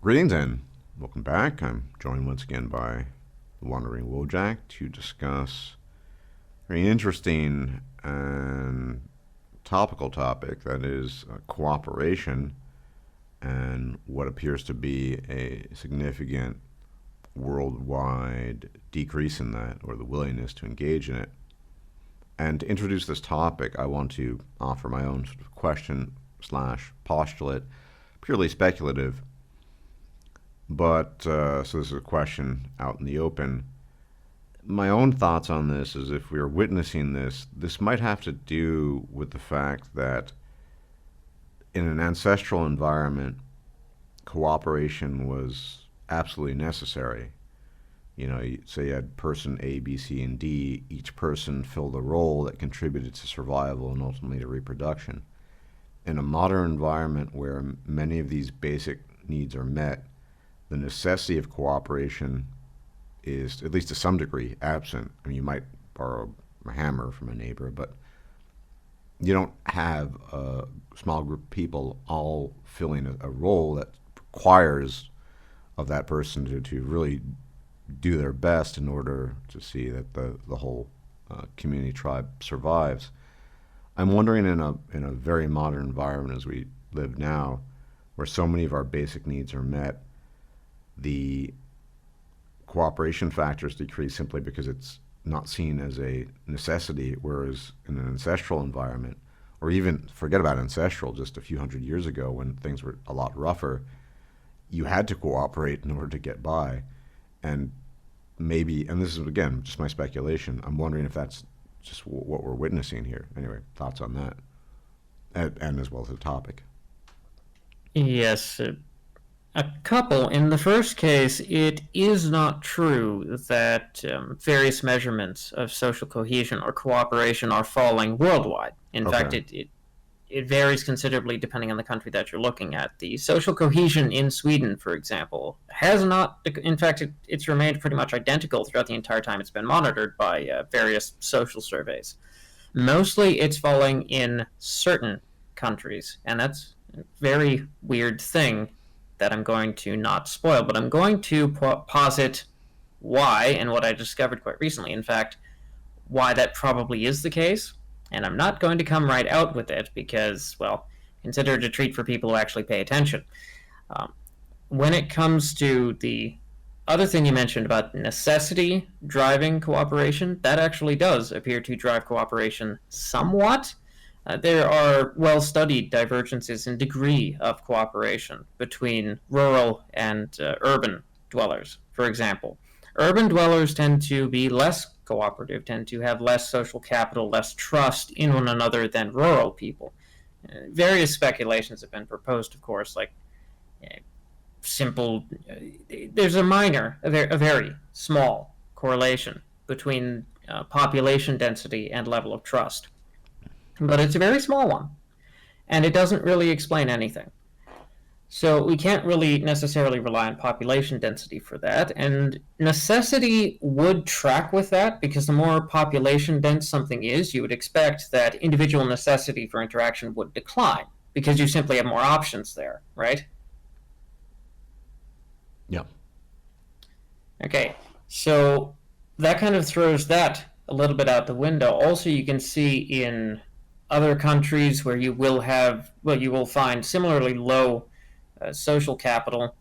Greetings and welcome back. I'm joined once again by the wandering Wojak to discuss a very interesting and topical topic, that is cooperation and what appears to be a significant worldwide decrease in that, or the willingness to engage in it. And to introduce this topic, I want to offer my own sort of question slash postulate, purely speculative. But so this is a question out in the open. My own thoughts on this is, if we are witnessing this, this might have to do with the fact that in an ancestral environment, cooperation was absolutely necessary. You know, say you had person A, B, C, and D. Each person filled a role that contributed to survival and ultimately to reproduction. In a modern environment where many of these basic needs are met, the necessity of cooperation is, at least to some degree, absent. I mean, you might borrow a hammer from a neighbor, but you don't have a small group of people all filling a role that requires of that person to really do their best in order to see that the whole community tribe survives. I'm wondering, in a very modern environment as we live now, where so many of our basic needs are met, the cooperation factors decrease simply because it's not seen as a necessity, whereas in an ancestral environment, or even forget about ancestral, just a few hundred years ago when things were a lot rougher, you had to cooperate in order to get by. And maybe, and this is again just my speculation, I'm wondering if that's just what we're witnessing here. Anyway, thoughts on that, and as well as the topic. Yes, a couple. In the first case, it is not true that various measurements of social cohesion or cooperation are falling worldwide. In fact, Okay. it varies considerably depending on the country that you're looking at. The social cohesion in Sweden, for example, has not, in fact, it's remained pretty much identical throughout the entire time it's been monitored by various social surveys. Mostly it's falling in certain countries, and that's a very weird thing that I'm going to not spoil, but I'm going to posit why, and what I discovered quite recently, in fact, why that probably is the case. And I'm not going to come right out with it because, well, consider it a treat for people who actually pay attention. Um, when it comes to the other thing you mentioned about necessity driving cooperation, that actually does appear to drive cooperation somewhat. There are well-studied divergences in degree of cooperation between rural and urban dwellers. For example, urban dwellers tend to be less cooperative, tend to have less social capital, less trust in one another than rural people. Various speculations have been proposed, of course, like simple. There's a very small correlation between population density and level of trust, but it's a very small one, and it doesn't really explain anything. So we can't really necessarily rely on population density for that, and necessity would track with that, because the more population dense something is, you would expect that individual necessity for interaction would decline, because you simply have more options there, right? Yeah. Okay, so that kind of throws that a little bit out the window. Also, you can see in other countries where you will have, well, you will find similarly low social capital.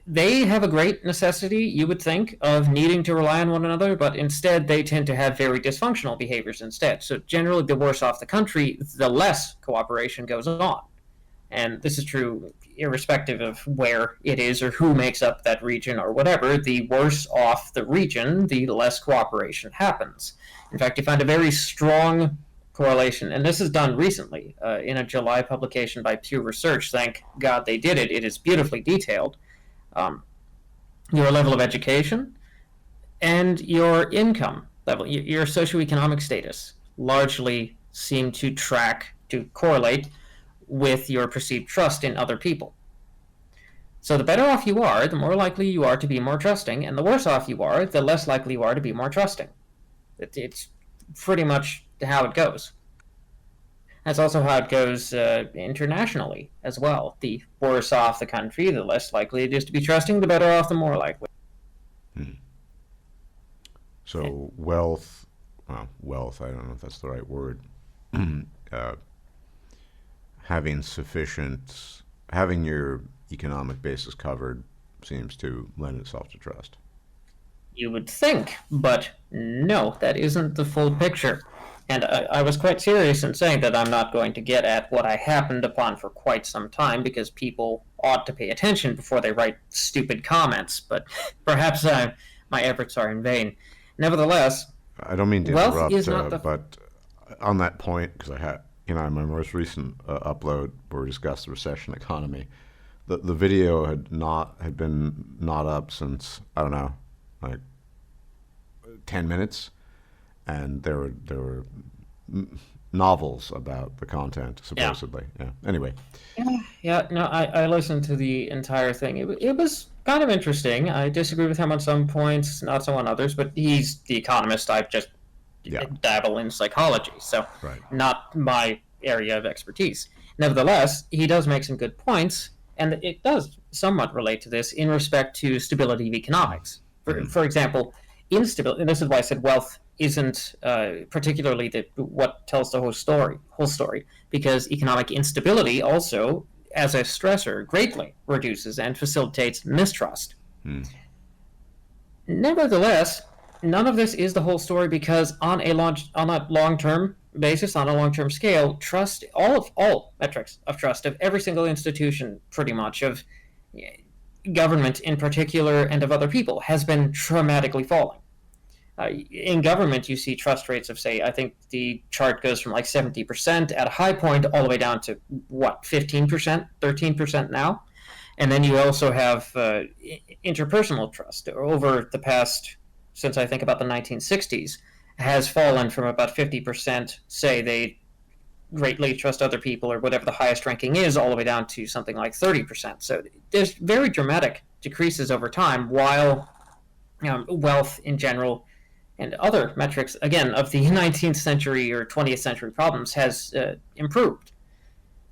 They have a great necessity, you would think, of needing to rely on one another, but instead they tend to have very dysfunctional behaviors instead. So generally, the worse off the country, the less cooperation goes on. And this is true irrespective of where it is or who makes up that region or whatever. The worse off the region, the less cooperation happens. In fact, you find a very strong correlation, and this is done recently in a July publication by Pew Research. Thank God they did it. It is beautifully detailed. Um, your level of education and your income level, your socioeconomic status, largely seem to correlate with your perceived trust in other people. So the better off you are, the more likely you are to be more trusting, and the worse off you are, the less likely you are to be more trusting. It's pretty much how it goes. That's also how it goes internationally as well. The worse off the country, the less likely it is to be trusting, the better off, the more likely. Hmm. So wealth, well, wealth, I don't know if that's the right word. uh, having sufficient, having your economic basis covered seems to lend itself to trust. You would think, but no, that isn't the full picture. And I was quite serious in saying that I'm not going to get at what I happened upon for quite some time because people ought to pay attention before they write stupid comments, but perhaps my efforts are in vain. Nevertheless, I don't mean to wealth interrupt, is not the. but on that point, because I had, in my most recent upload where we discussed the recession economy, the video had been not up since, I don't know, like 10 minutes, and there were novels about the content Yeah. supposedly. Yeah. Anyway, Yeah, no, I listened to the entire thing. It was kind of interesting. I disagree with him on some points, not so on others, but he's the economist. I just yeah, dabble in psychology, so right. not my area of expertise. Nevertheless, he does make some good points, and it does somewhat relate to this in respect to stability of economics. Mm, For example, instability, and this is why I said wealth isn't particularly what tells the whole story, because economic instability also, as a stressor, greatly reduces and facilitates mistrust. mm, Nevertheless, none of this is the whole story because on a long term basis, on a long term scale, trust all metrics of trust of every single institution, pretty much of government in particular and of other people, has been dramatically falling. In government, you see trust rates of, say, I think the chart goes from like 70% at a high point all the way down to what, 15%, 13% now. And then you also have interpersonal trust over the past, since I think about the 1960s, has fallen from about 50%, say they greatly trust other people or whatever the highest ranking is, all the way down to something like 30%. So there's very dramatic decreases over time, while wealth in general and other metrics, again, of the 19th century or 20th century problems has improved.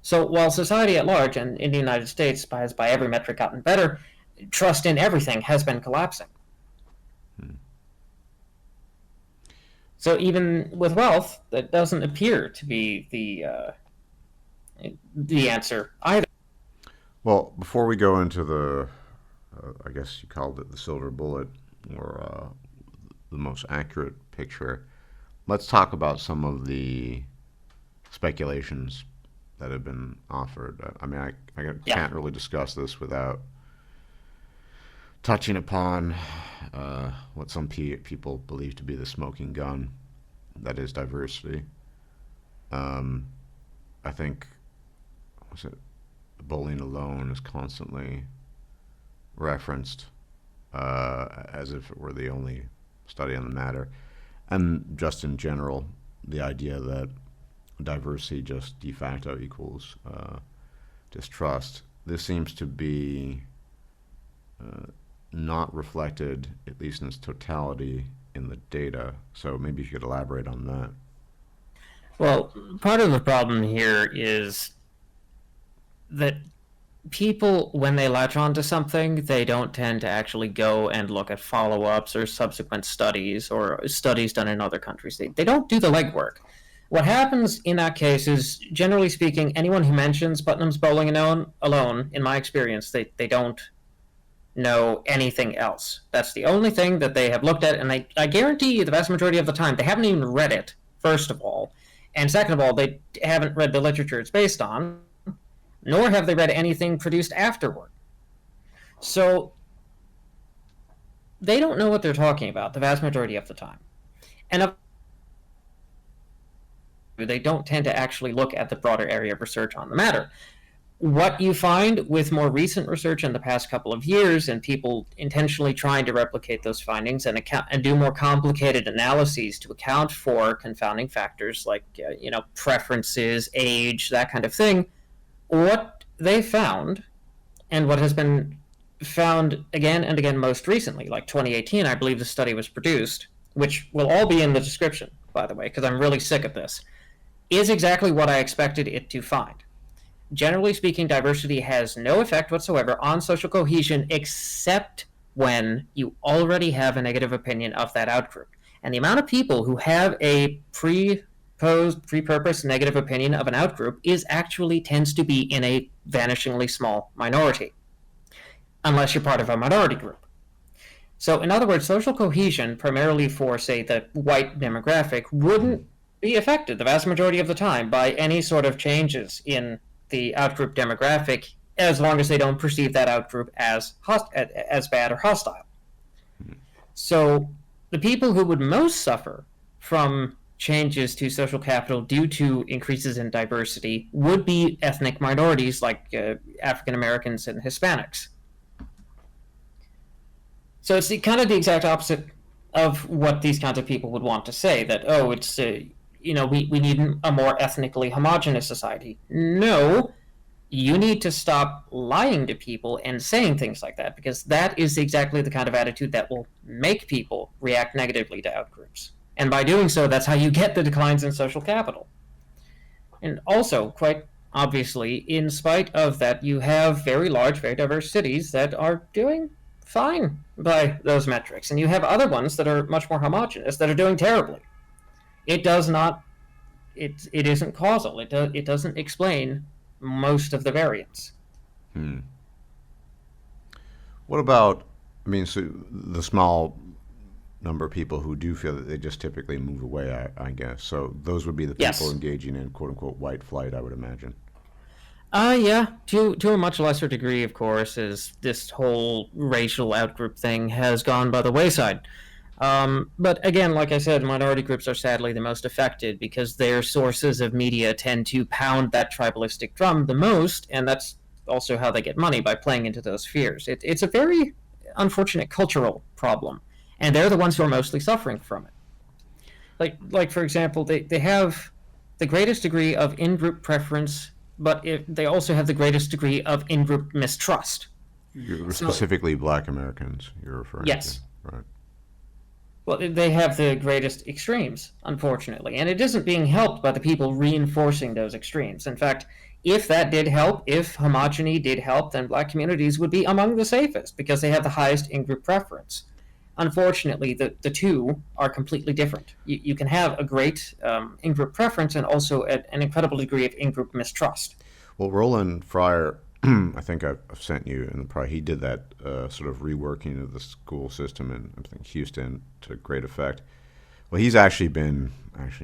So while society at large and in the United States has by every metric gotten better, trust in everything has been collapsing. mm. So even with wealth, that doesn't appear to be the answer either. Well, before we go into the, I guess you called it the silver bullet, or the most accurate picture, let's talk about some of the speculations that have been offered. I mean, I Yeah. can't really discuss this without touching upon what some people believe to be the smoking gun, that is diversity. Um, I think, was it, bullying alone is constantly referenced as if it were the only study on the matter. And just in general, the idea that diversity just de facto equals distrust. This seems to be uh, not reflected, at least in its totality, in the data. So maybe you could elaborate on that. Well, part of the problem here is that people, when they latch onto something, they don't tend to actually go and look at follow ups or subsequent studies or studies done in other countries. They don't do the legwork. What happens in that case is, generally speaking, anyone who mentions Putnam's bowling alone, in my experience, they don't know anything else. That's the only thing that they have looked at, and I guarantee you the vast majority of the time, they haven't even read it, first of all. And second of all, they haven't read the literature it's based on, nor have they read anything produced afterward. So they don't know what they're talking about the vast majority of the time. And they don't tend to actually look at the broader area of research on the matter. What you find with more recent research in the past couple of years and people intentionally trying to replicate those findings and do more complicated analyses to account for confounding factors like preferences, age, that kind of thing, what they found, and what has been found again and again most recently, like 2018, I believe the study was produced, which will all be in the description, by the way, because I'm really sick of this, is exactly what I expected it to find. Generally speaking, diversity has no effect whatsoever on social cohesion except when you already have a negative opinion of that outgroup. And the amount of people who have a pre-purposed negative opinion of an outgroup tends to be in a vanishingly small minority, unless you're part of a minority group. So, in other words, social cohesion, primarily for, say, the white demographic, wouldn't be affected the vast majority of the time by any sort of changes in the outgroup demographic, as long as they don't perceive that outgroup as bad or hostile. So, the people who would most suffer from changes to social capital due to increases in diversity would be ethnic minorities like African Americans and Hispanics. So it's kind of the exact opposite of what these kinds of people would want to say, that, oh, it's, we need a more ethnically homogenous society. No, you need to stop lying to people and saying things like that, because that is exactly the kind of attitude that will make people react negatively to outgroups. And by doing so, that's how you get the declines in social capital. And also, quite obviously, in spite of that, you have very large, very diverse cities that are doing fine by those metrics, and you have other ones that are much more homogenous that are doing terribly. It isn't causal. It doesn't explain most of the variance. What about, so the small number of people who do feel that they just typically move away, I guess. So those would be the people Yes. engaging in quote unquote white flight, I would imagine. Yeah, to a much lesser degree, of course, as this whole racial outgroup thing has gone by the wayside. But again, like I said, minority groups are sadly the most affected because their sources of media tend to pound that tribalistic drum the most, and that's also how they get money, by playing into those fears. It's a very unfortunate cultural problem, and they're the ones who are mostly suffering from it. Like for example, they have the greatest degree of in-group preference, but they also have the greatest degree of in-group mistrust. You're specifically Black Americans you're referring Yes. to, right? Well, they have the greatest extremes, unfortunately, and it isn't being helped by the people reinforcing those extremes. In fact, if that did help, if homogeny did help, then Black communities would be among the safest because they have the highest in-group preference. Unfortunately, the two are completely different. You can have a great in-group preference and also an incredible degree of in-group mistrust. Well, Roland Fryer, I think I've sent you, and probably he did that sort of reworking of the school system in, I think, Houston to great effect. Well, he's actually been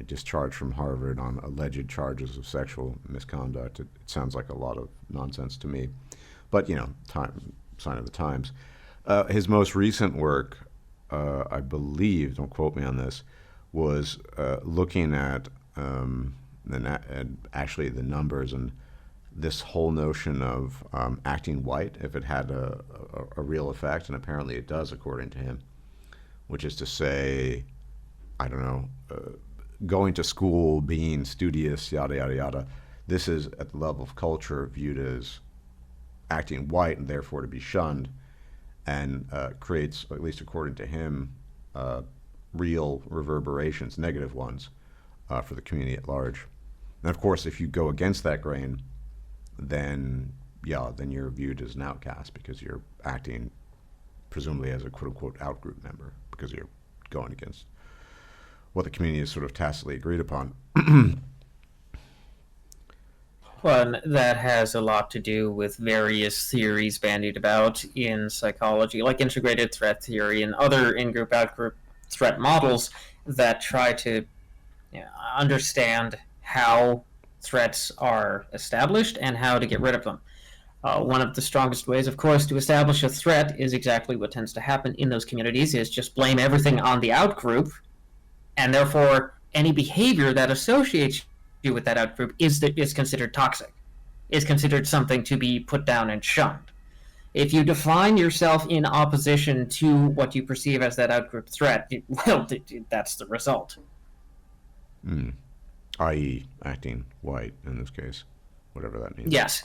discharged from Harvard on alleged charges of sexual misconduct. It sounds like a lot of nonsense to me, but sign of the times. His most recent work, I believe, don't quote me on this, was looking at actually the numbers and this whole notion of acting white, if it had a real effect, and apparently it does, according to him, which is to say, I don't know, going to school, being studious, yada, yada, yada. This is, at the level of culture, viewed as acting white and therefore to be shunned, and creates, at least according to him, real reverberations, negative ones, for the community at large. And of course, if you go against that grain, then you're viewed as an outcast because you're acting presumably as a quote-unquote out-group member because you're going against what the community has sort of tacitly agreed upon. Well, and that has a lot to do with various theories bandied about in psychology, like integrated threat theory and other in-group, out-group threat models that try to understand how threats are established and how to get rid of them. One of the strongest ways, of course, to establish a threat is exactly what tends to happen in those communities, is just blame everything on the out-group, and therefore any behavior that associates you with that out-group is considered toxic, is considered something to be put down and shunned. If you define yourself in opposition to what you perceive as that out-group threat, that's the result. I.e. acting white in this case, whatever that means. Yes.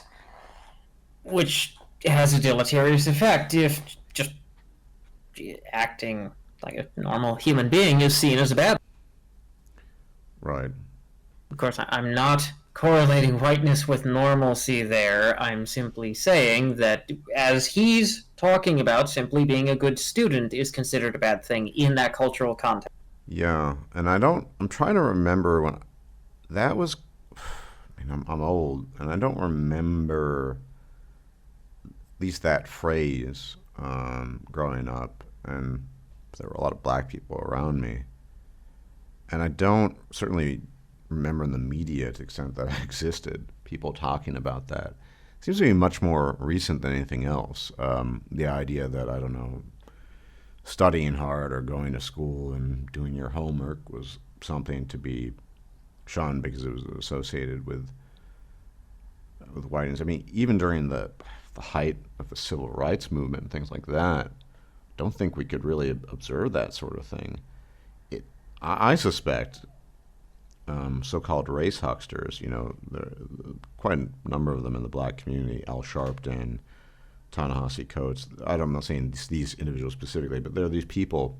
Which has a deleterious effect if just acting like a normal human being is seen as a bad. Right. Of course, I'm not correlating whiteness with normalcy there. I'm simply saying that as he's talking about, simply being a good student is considered a bad thing in that cultural context. Yeah, and I'm trying to remember when that was. I mean, I'm old, and I don't remember at least that phrase growing up, and there were a lot of black people around me, and I don't certainly remember in the media to the extent that it existed people talking about that. It seems to be much more recent than anything else. The idea that I don't know, studying hard or going to school and doing your homework was something to be shunned because it was associated with whiteness. I mean, even during the height of the civil rights movement and things like that, don't think we could really observe that sort of thing. It, I suspect so-called race hucksters, there are quite a number of them in the black community, Al Sharpton, Ta-Nehisi Coates. I'm not saying these individuals specifically, but there are these people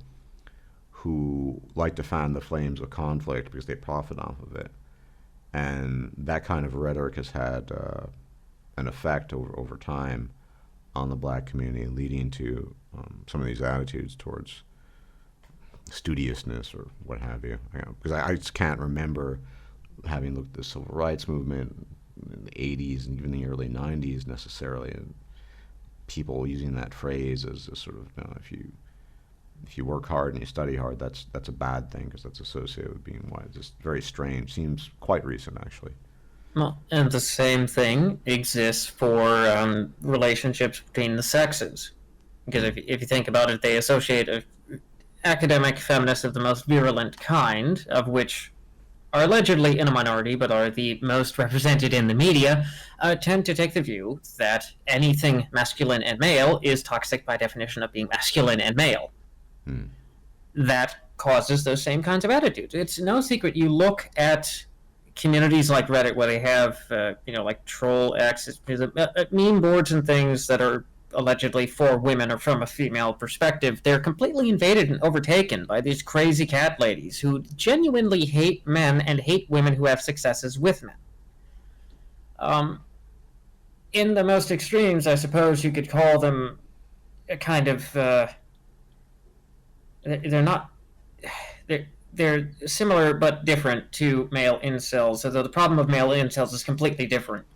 who like to fan the flames of conflict because they profit off of it. And that kind of rhetoric has had an effect over time on the black community, leading to some of these attitudes towards studiousness or what have you. Because I just can't remember having looked at the civil rights movement in the 80s and even the early 90s necessarily, and people using that phrase as a sort of, if you work hard and you study hard, that's a bad thing because that's associated with being white. It's just very strange. Seems quite recent, actually. Well, and the same thing exists for relationships between the sexes. Because if you think about it, they associate academic feminists of the most virulent kind, of which are allegedly in a minority but are the most represented in the media, tend to take the view that anything masculine and male is toxic by definition of being masculine and male. Hmm. That causes those same kinds of attitudes. It's no secret. You look at communities like Reddit where they have, like Troll X, meme boards and things that are allegedly for women or from a female perspective. They're completely invaded and overtaken by these crazy cat ladies who genuinely hate men and hate women who have successes with men. In the most extremes, I suppose you could call them a kind of... they're not... They're similar but different to male incels, although the problem of male incels is completely different.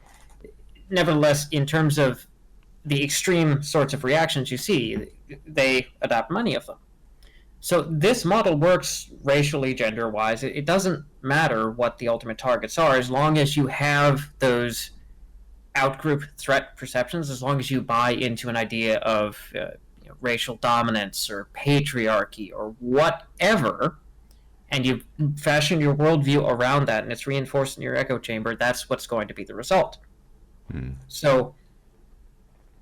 Nevertheless, in terms of the extreme sorts of reactions you see, they adopt many of them. So this model works racially, gender-wise. It doesn't matter what the ultimate targets are, as long as you have those outgroup threat perceptions, as long as you buy into an idea of racial dominance or patriarchy or whatever, and you fashion your worldview around that, and it's reinforced in your echo chamber, that's what's going to be the result. So,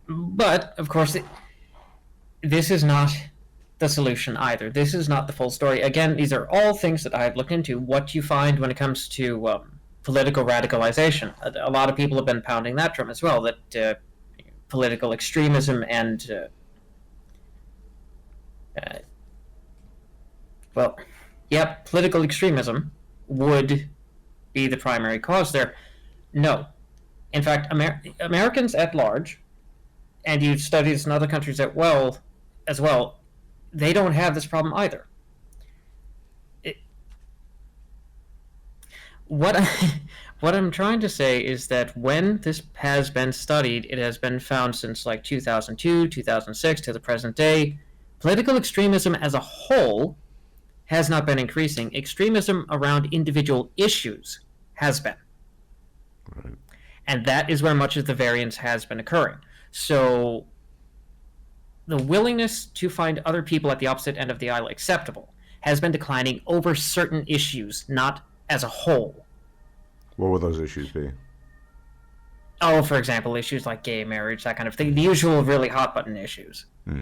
but, of course, this is not the solution either. This is not the full story. Again, these are all things that I've looked into. What you find when it comes to political radicalization. A lot of people have been pounding that drum as well, that political extremism and... political extremism would be the primary cause there. No. In fact, Americans at large, and you've studied this in other countries as well, they don't have this problem either. What I'm trying to say is that when this has been studied, it has been found since like 2002, 2006 to the present day, political extremism as a whole has not been increasing. Extremism around individual issues has been. Right. And that is where much of the variance has been occurring. So the willingness to find other people at the opposite end of the aisle acceptable has been declining over certain issues, not as a whole. What would those issues be? Oh, for example, issues like gay marriage, that kind of thing. The usual really hot-button issues. All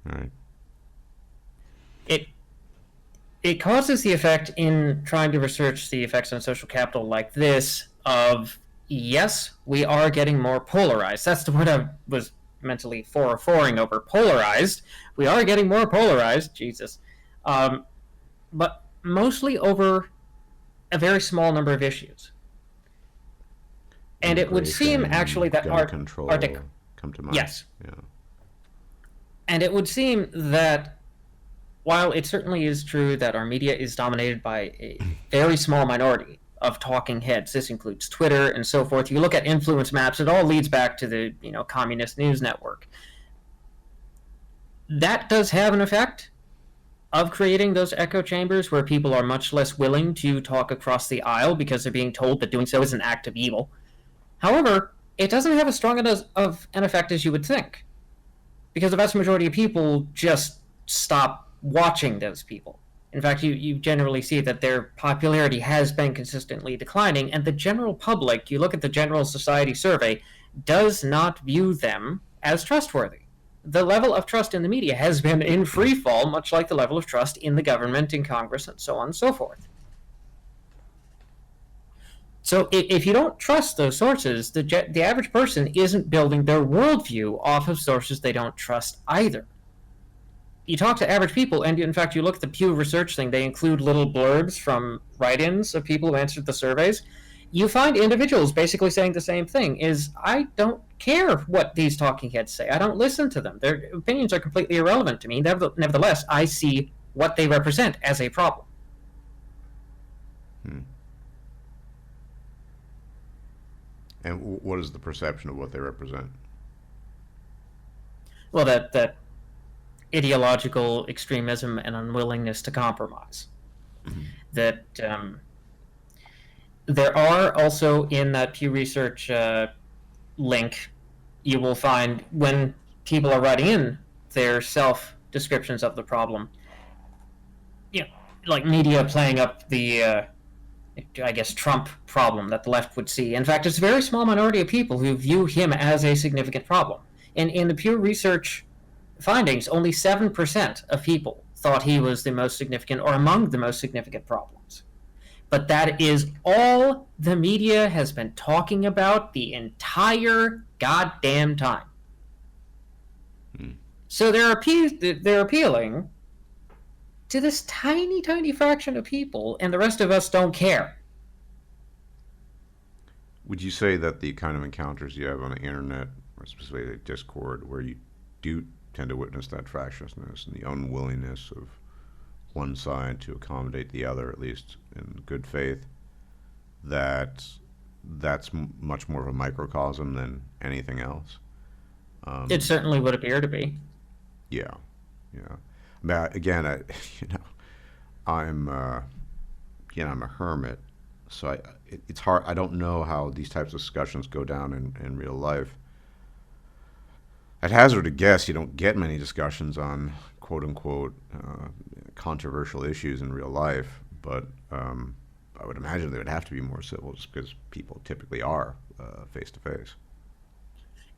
right. It causes the effect in trying to research the effects on social capital like this of, yes, we are getting more polarized. That's the word I was mentally foring over. Polarized. We are getting more polarized. Jesus. but mostly over a very small number of issues. And it would seem Immigration, actually that gun our control come to mind. yes, Yeah. and it would seem that while it certainly is true that our media is dominated by a very small minority of talking heads, this includes Twitter and so forth. You look at influence maps; it all leads back to the communist news network. That does have an effect of creating those echo chambers where people are much less willing to talk across the aisle because they're being told that doing so is an act of evil. However, it doesn't have as strong of an effect as you would think, because the vast majority of people just stop watching those people. In fact, you generally see that their popularity has been consistently declining, and the general public, you look at the General Society survey, does not view them as trustworthy. The level of trust in the media has been in free fall, much like the level of trust in the government, in Congress, and so on and so forth. So if you don't trust those sources, the average person isn't building their worldview off of sources they don't trust either. You talk to average people, and in fact, you look at the Pew Research thing, they include little blurbs from write-ins of people who answered the surveys. You find individuals basically saying the same thing, is I don't care what these talking heads say. I don't listen to them. Their opinions are completely irrelevant to me. Nevertheless, I see what they represent as a problem. Hmm. And what is the perception of what they represent? Well, that ideological extremism and unwillingness to compromise. That there are also in that Pew Research link, you will find when people are writing in their self descriptions of the problem, like media playing up the I guess Trump problem that the left would see. In fact, it's a very small minority of people who view him as a significant problem. In the Pew Research findings, only 7% of people thought he was the most significant or among the most significant problems. But that is all the media has been talking about the entire goddamn time. So they're appealing to this tiny, tiny fraction of people, and the rest of us don't care. Would you say that the kind of encounters you have on the internet, or specifically Discord, where you do tend to witness that fractiousness and the unwillingness of one side to accommodate the other, at least in good faith, that's much more of a microcosm than anything else? It certainly would appear to be. Yeah, yeah. But again, I'm I'm a hermit, so it's hard. I don't know how these types of discussions go down in real life. I'd hazard a guess you don't get many discussions on quote unquote controversial issues in real life, but I would imagine they would have to be more civil just because people typically are face to face.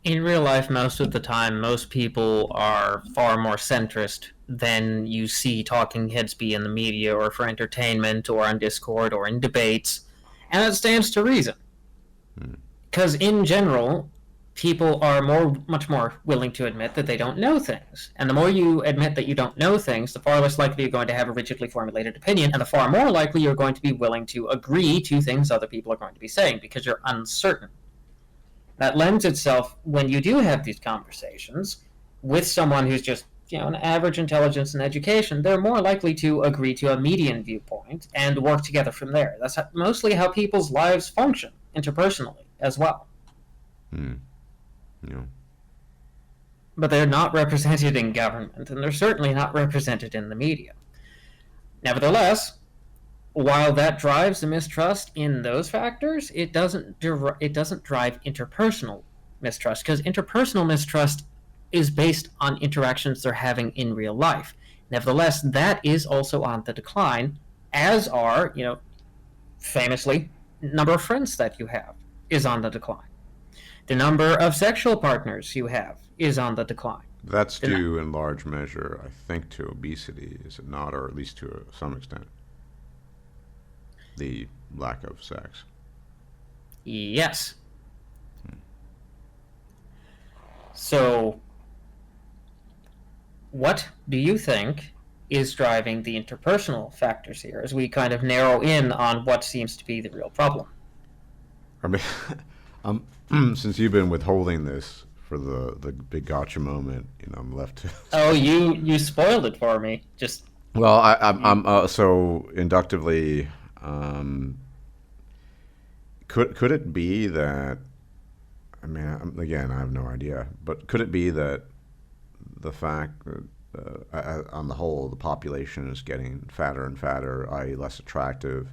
In real life, most of the time, most people are far more centrist than you see talking heads be in the media or for entertainment or on Discord or in debates. And that stands to reason. Because in general, people are much more willing to admit that they don't know things. And the more you admit that you don't know things, the far less likely you're going to have a rigidly formulated opinion, and the far more likely you're going to be willing to agree to things other people are going to be saying because you're uncertain. That lends itself, when you do have these conversations with someone who's just an average intelligence and education, they're more likely to agree to a median viewpoint and work together from there. That's mostly how people's lives function interpersonally as well. Yeah. But they're not represented in government, and they're certainly not represented in the media. Nevertheless, while that drives the mistrust in those factors, it doesn't drive interpersonal mistrust, because interpersonal mistrust is based on interactions they're having in real life. Nevertheless, that is also on the decline, as are, famously, number of friends that you have is on the decline. The number of sexual partners you have is on the decline. That's due in large measure, I think, to obesity, is it not, or at least to some extent? The lack of sex. Yes. So, what do you think is driving the interpersonal factors here as we kind of narrow in on what seems to be the real problem. I mean, since you've been withholding this for the big gotcha moment, I'm left to. Oh, you spoiled it for me. Just Well, I'm so inductively. Could it be that? I mean, again, I have no idea, but could it be that the fact that on the whole the population is getting fatter and fatter, i.e., less attractive,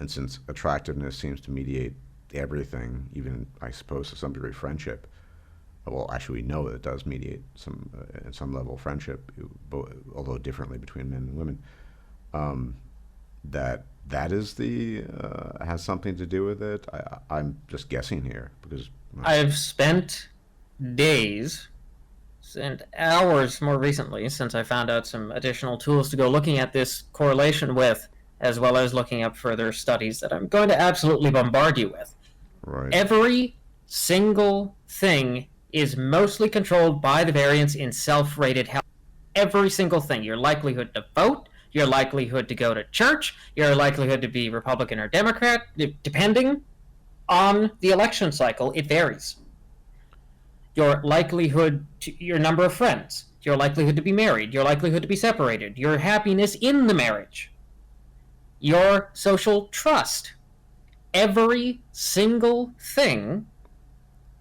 and since attractiveness seems to mediate everything, even I suppose to some degree friendship. Well, actually, we know that it does mediate some, at some level, friendship, although differently between men and women. That is has something to do with it. I'm just guessing here because I've spent days and hours more recently since I found out some additional tools to go looking at this correlation with, as well as looking up further studies that I'm going to absolutely bombard you with. right. Every single thing is mostly controlled by the variance in self-rated health. Every single thing. Your likelihood to vote, your likelihood to go to church, your likelihood to be Republican or Democrat, depending on the election cycle, it varies. Your likelihood to, your number of friends, your likelihood to be married, your likelihood to be separated, your happiness in the marriage, your social trust. Every single thing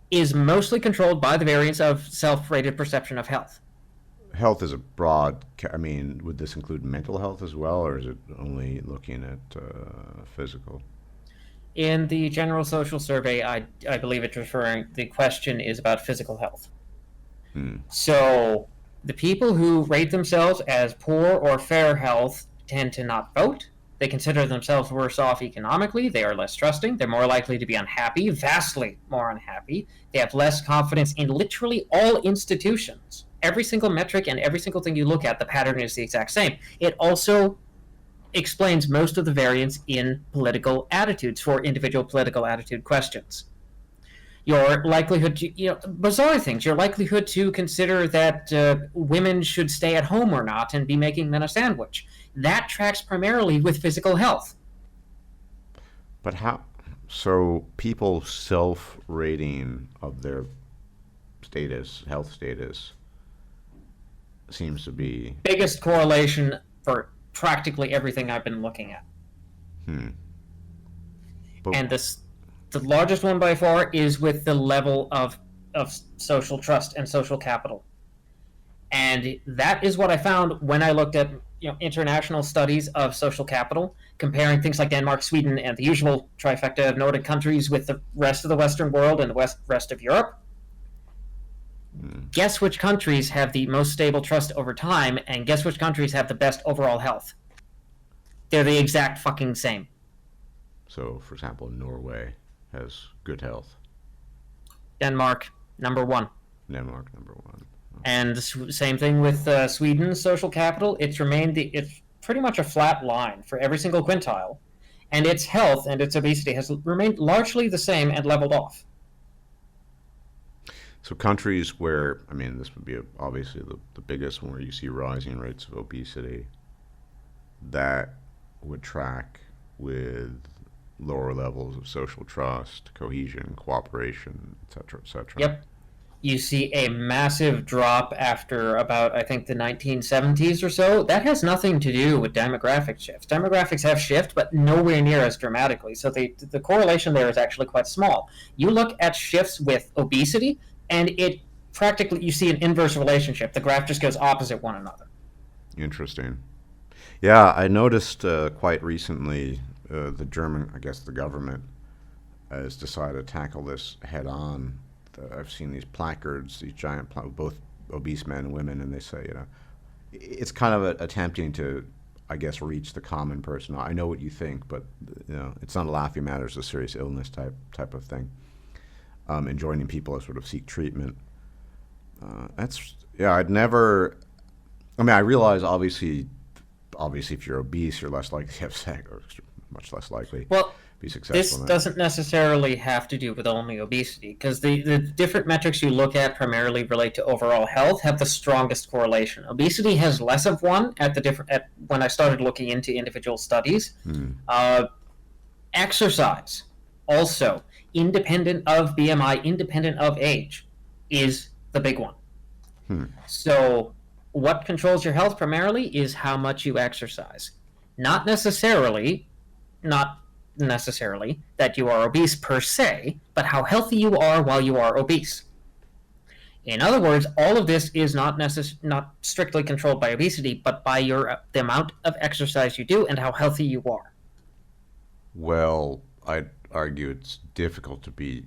is mostly controlled by the variance of self-rated perception of health. Health is a broad. I mean, would this include mental health as well, or is it only looking at physical? In the general social survey, I believe it's referring, the question is about physical health. So the people who rate themselves as poor or fair health tend to not vote. They consider themselves worse off economically. They are less trusting. They're more likely to be unhappy, vastly more unhappy. They have less confidence in literally all institutions. Every single metric and every single thing you look at, the pattern is the exact same. It also explains most of the variance in political attitudes for individual political attitude questions. Your likelihood to, bizarre things, your likelihood to consider that women should stay at home or not and be making men a sandwich. That tracks primarily with physical health. But how? So people self-rating of their status, health status, seems to be biggest correlation for practically everything I've been looking at. But, and the largest one by far is with the level of social trust and social capital. And that is what I found when I looked at international studies of social capital, comparing things like Denmark, Sweden, and the usual trifecta of Nordic countries with the rest of the Western world and the rest of Europe. Guess which countries have the most stable trust over time, and guess which countries have the best overall health? They're the exact fucking same. So, for example, Norway has good health. Denmark, number one. Denmark, number one. And the same thing with Sweden's social capital. It's pretty much a flat line for every single quintile, and its health and its obesity has remained largely the same and leveled off. So countries where, I mean, this would be obviously the biggest one where you see rising rates of obesity, that would track with lower levels of social trust, cohesion, cooperation, etc., etc. Yep. You see a massive drop after about, I think, the 1970s or so. That has nothing to do with demographic shifts. Demographics have shifted, but nowhere near as dramatically. So the correlation there is actually quite small. You look at shifts with obesity, and it practically, you see an inverse relationship. The graph just goes opposite one another. Interesting. Yeah, I noticed quite recently the German, I guess the government, has decided to tackle this head on. I've seen these placards, these giant both obese men and women, and they say, it's kind of attempting to, I guess, reach the common person. I know what you think, but it's not a laughing matter; it's a serious illness type of thing. And joining people to sort of seek treatment. I'd never. I mean, I realize obviously, if you're obese, you're less likely to have sex, or much less likely. Well, be This successful in that. doesn't necessarily have to do with only obesity, because the different metrics you look at primarily relate to overall health, have the strongest correlation. Obesity has less of one when I started looking into individual studies. Uh, Exercise, also independent of BMI, independent of age, is the big one. So, what controls your health primarily is how much you exercise. Not necessarily, not necessarily that you are obese per se, but how healthy you are while you are obese. In other words, all of this is not strictly controlled by obesity, but by the amount of exercise you do and how healthy you are. Well, I'd argue it's difficult to be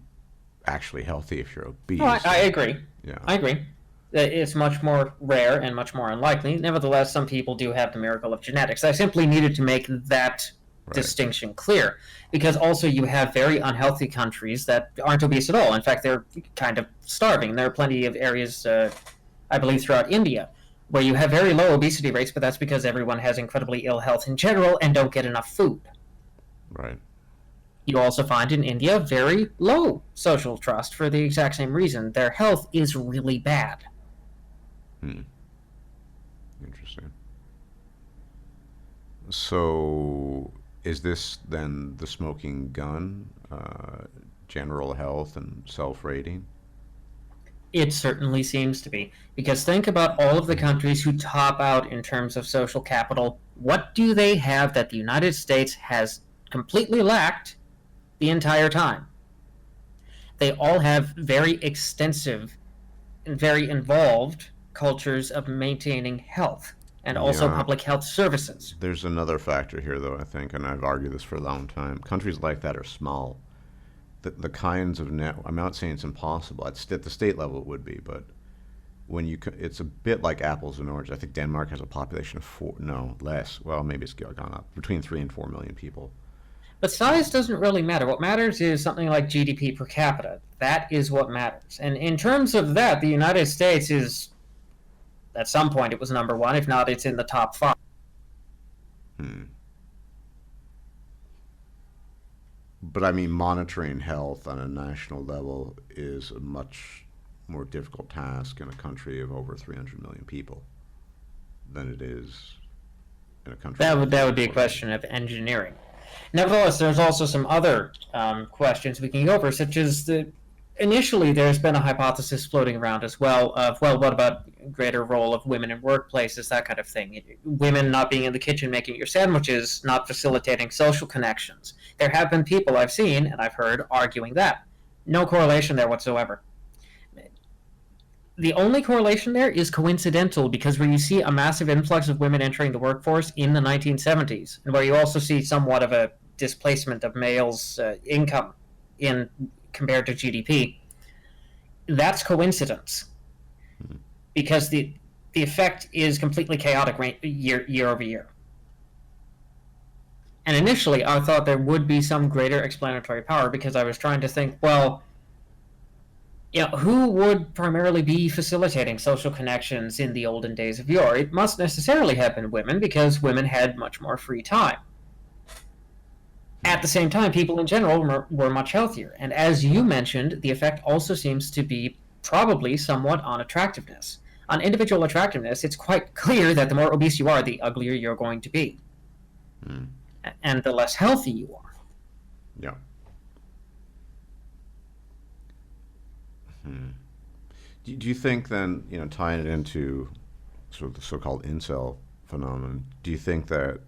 actually healthy if you're obese. No, I agree. Yeah. I agree. It's much more rare and much more unlikely. Nevertheless, some people do have the miracle of genetics. I simply needed to make that distinction clear, because also you have very unhealthy countries that aren't obese at all. In fact, they're kind of starving. There are plenty of areas, I believe, throughout India, where you have very low obesity rates, but that's because everyone has incredibly ill health in general and don't get enough food. Right. You also find in India very low social trust for the exact same reason. Their health is really bad. Interesting. So, is this then the smoking gun, general health and self-rating? It certainly seems to be. Because think about all of the countries who top out in terms of social capital. What do they have that the United States has completely lacked the entire time? They all have very extensive and very involved cultures of maintaining health and also public health services. There's another factor here, though, I think, and I've argued this for a long time. Countries like that are small. The kinds of I'm not saying it's impossible. At the state level, it would be, but it's a bit like apples and oranges. I think Denmark has a population of less. Well, maybe it's gone up, between 3 and 4 million people. But size doesn't really matter. What matters is something like GDP per capita. That is what matters. And in terms of that, the United States is, at some point, it was number one. If not, it's in the top 5. But I mean, monitoring health on a national level is a much more difficult task in a country of over 300 million people than it is in a country. That would be a question of engineering. Nevertheless, there's also some other questions we can go over, such as initially there's been a hypothesis floating around as well of, well, what about greater role of women in workplaces, that kind of thing. Women not being in the kitchen making your sandwiches, not facilitating social connections. There have been people I've seen and I've heard arguing that. No correlation there whatsoever. The only correlation there is coincidental, because where you see a massive influx of women entering the workforce in the 1970s, and where you also see somewhat of a displacement of males' income compared to GDP, that's coincidence. Because the effect is completely chaotic year over year. And initially, I thought there would be some greater explanatory power, because I was trying to think, well, who would primarily be facilitating social connections in the olden days of yore? It must necessarily have been women, because women had much more free time. At the same time, people in general were much healthier. And as you mentioned, the effect also seems to be probably somewhat on attractiveness. On individual attractiveness, it's quite clear that the more obese you are, the uglier you're going to be. And the less healthy you are. Yeah. Do you think then, tying it into sort of the so-called incel phenomenon, do you think that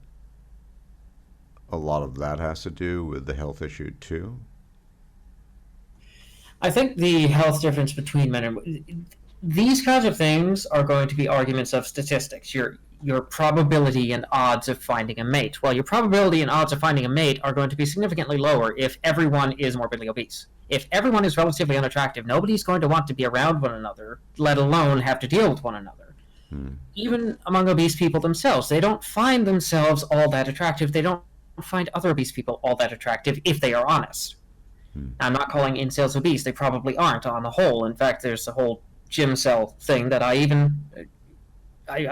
a lot of that has to do with the health issue too? I think the health difference between men and these kinds of things are going to be arguments of statistics. Your probability and odds of finding a mate. Well, your probability and odds of finding a mate are going to be significantly lower if everyone is morbidly obese. If everyone is relatively unattractive, nobody's going to want to be around one another, let alone have to deal with one another. Even among obese people themselves, they don't find themselves all that attractive. They don't find other obese people all that attractive, if they are honest. I'm not calling incels obese. They probably aren't on the whole. In fact, there's the whole gym cell thing that I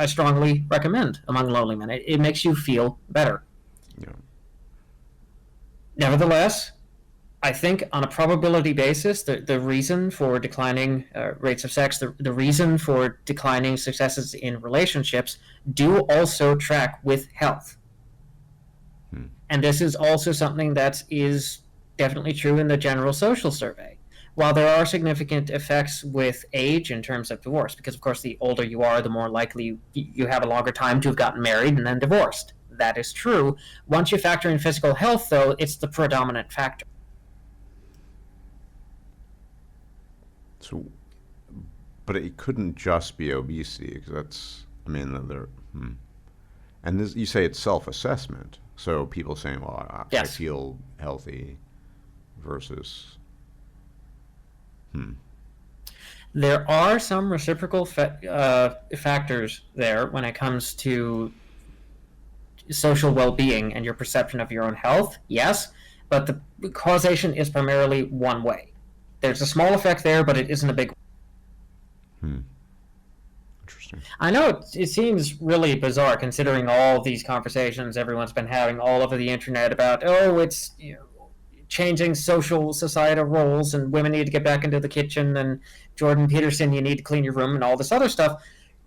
strongly recommend among lonely men. It makes you feel better. Yeah. Nevertheless, I think on a probability basis, the reason for declining rates of sex, the reason for declining successes in relationships do also track with health. And this is also something that is definitely true in the general social survey. While there are significant effects with age in terms of divorce, because of course the older you are, the more likely you have a longer time to have gotten married and then divorced. That is true. Once you factor in physical health, though, it's the predominant factor. So, but it couldn't just be obesity because that's, I mean, and this, you say it's self-assessment. So people saying, well, I Yes. feel healthy versus, There are some reciprocal factors there when it comes to social well-being and your perception of your own health, yes, but the causation is primarily one way. There's a small effect there, but it isn't a big one. Interesting. I know it seems really bizarre considering all these conversations everyone's been having all over the internet about, it's changing social societal roles and women need to get back into the kitchen and Jordan Peterson, you need to clean your room and all this other stuff.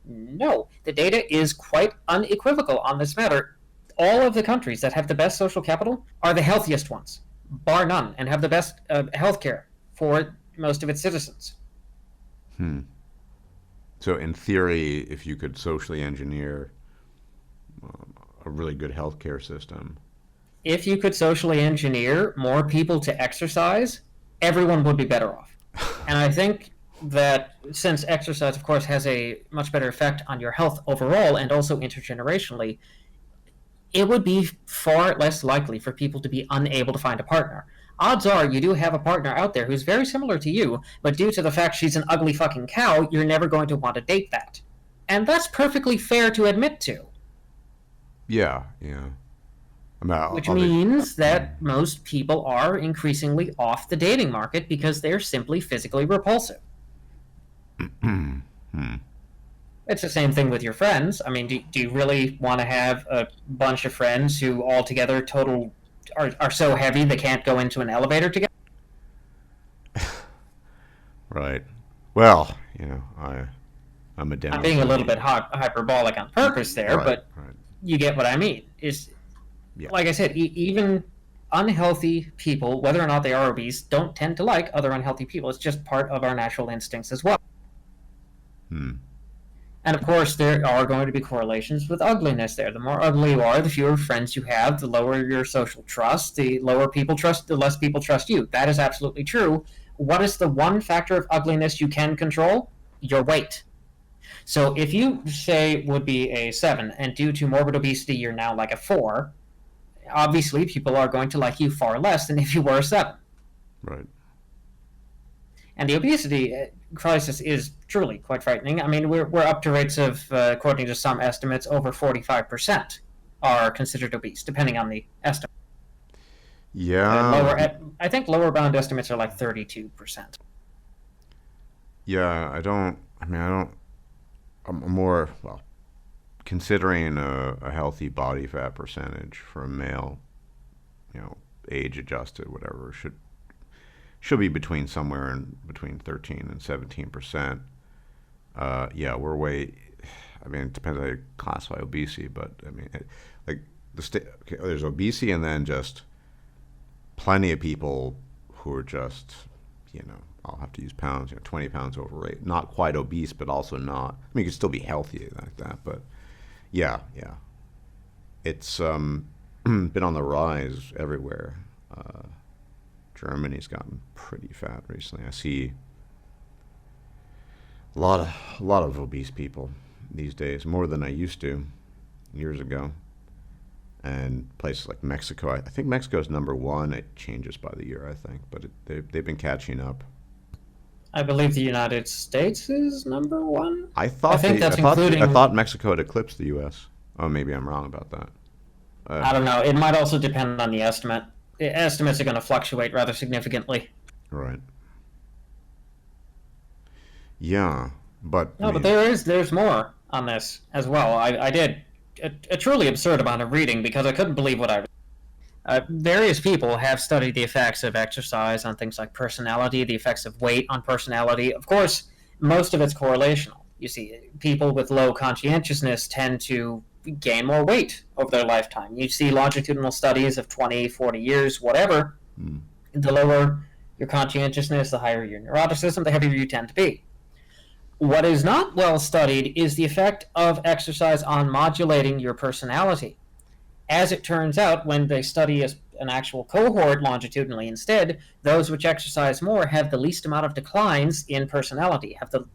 No, the data is quite unequivocal on this matter. All of the countries that have the best social capital are the healthiest ones, bar none, and have the best health care for most of its citizens. So in theory, if you could socially engineer a really good healthcare system, If you could socially engineer more people to exercise, everyone would be better off. And I think that since exercise, of course, has a much better effect on your health overall and also intergenerationally, it would be far less likely for people to be unable to find a partner. Odds are you do have a partner out there who's very similar to you, but due to the fact she's an ugly fucking cow, you're never going to want to date that. And that's perfectly fair to admit to. yeah. I mean, Which means that most people are increasingly off the dating market because they're simply physically repulsive. It's the same thing with your friends. I mean, do you really want to have a bunch of friends who altogether are so heavy they can't go into an elevator together? right. Well, I'm a demo. I'm being a little bit hyperbolic on purpose there, Right, but right. you get what I mean. Yeah. Like I said, even unhealthy people, whether or not they are obese, don't tend to like other unhealthy people. It's just part of our natural instincts as well. And of course, there are going to be correlations with ugliness there. The more ugly you are, the fewer friends you have, the lower your social trust, the lower people trust, the less people trust you. That is absolutely true. What is the one factor of ugliness you can control? Your weight. So if you, say, would be a 7, and due to morbid obesity, you're now like a 4, obviously people are going to like you far less than if you were a 7. Right. And the obesity crisis is truly quite frightening. I mean, we're up to rates of, according to some estimates, over 45% are considered obese, depending on the estimate. Yeah. I think lower bound estimates are like 32%. Yeah, I'm more, well, considering a healthy body fat percentage for a male, age adjusted, whatever, should be somewhere in between 13 and 17%. Yeah, we're way, I mean, it depends how you classify obesity, but I mean, okay, there's obesity and then just plenty of people who are just, I'll have to use pounds, 20 pounds overweight. Not quite obese, but also not. I mean, you could still be healthy like that, but yeah. It's been on the rise everywhere. Germany's gotten pretty fat recently. I see a lot of obese people these days, more than I used to years ago. And places like Mexico, I think Mexico's number 1. It changes by the year, I think, but they've been catching up. I believe the United States is number 1. I thought I thought Mexico had eclipsed the U.S. Oh, maybe I'm wrong about that. I don't know. It might also depend on the estimate. The estimates are going to fluctuate rather significantly. Right. Yeah, but No, but there's more on this as well. I did a truly absurd amount of reading because I couldn't believe what I read. Various people have studied the effects of exercise on things like personality, the effects of weight on personality. Of course, most of it's correlational. You see, people with low conscientiousness tend to gain more weight over their lifetime. You see longitudinal studies of 20, 40 years, whatever. Hmm. The lower your conscientiousness, the higher your neuroticism, the heavier you tend to be. What is not well studied is the effect of exercise on modulating your personality. As it turns out, when they study an actual cohort longitudinally instead, those which exercise more have the least amount of declines in personality, have the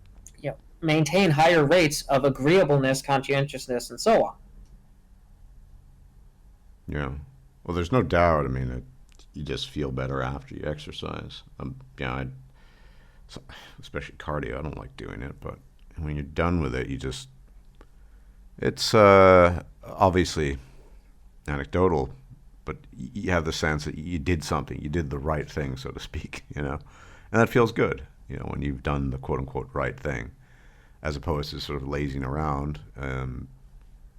maintain higher rates of agreeableness, conscientiousness, and so on. Yeah. Well, there's no doubt. I mean, you just feel better after you exercise. Yeah, especially cardio. I don't like doing it, but when you're done with it, it's obviously anecdotal, but you have the sense that you did something, you did the right thing, so to speak, and that feels good, when you've done the quote unquote right thing, as opposed to sort of lazing around.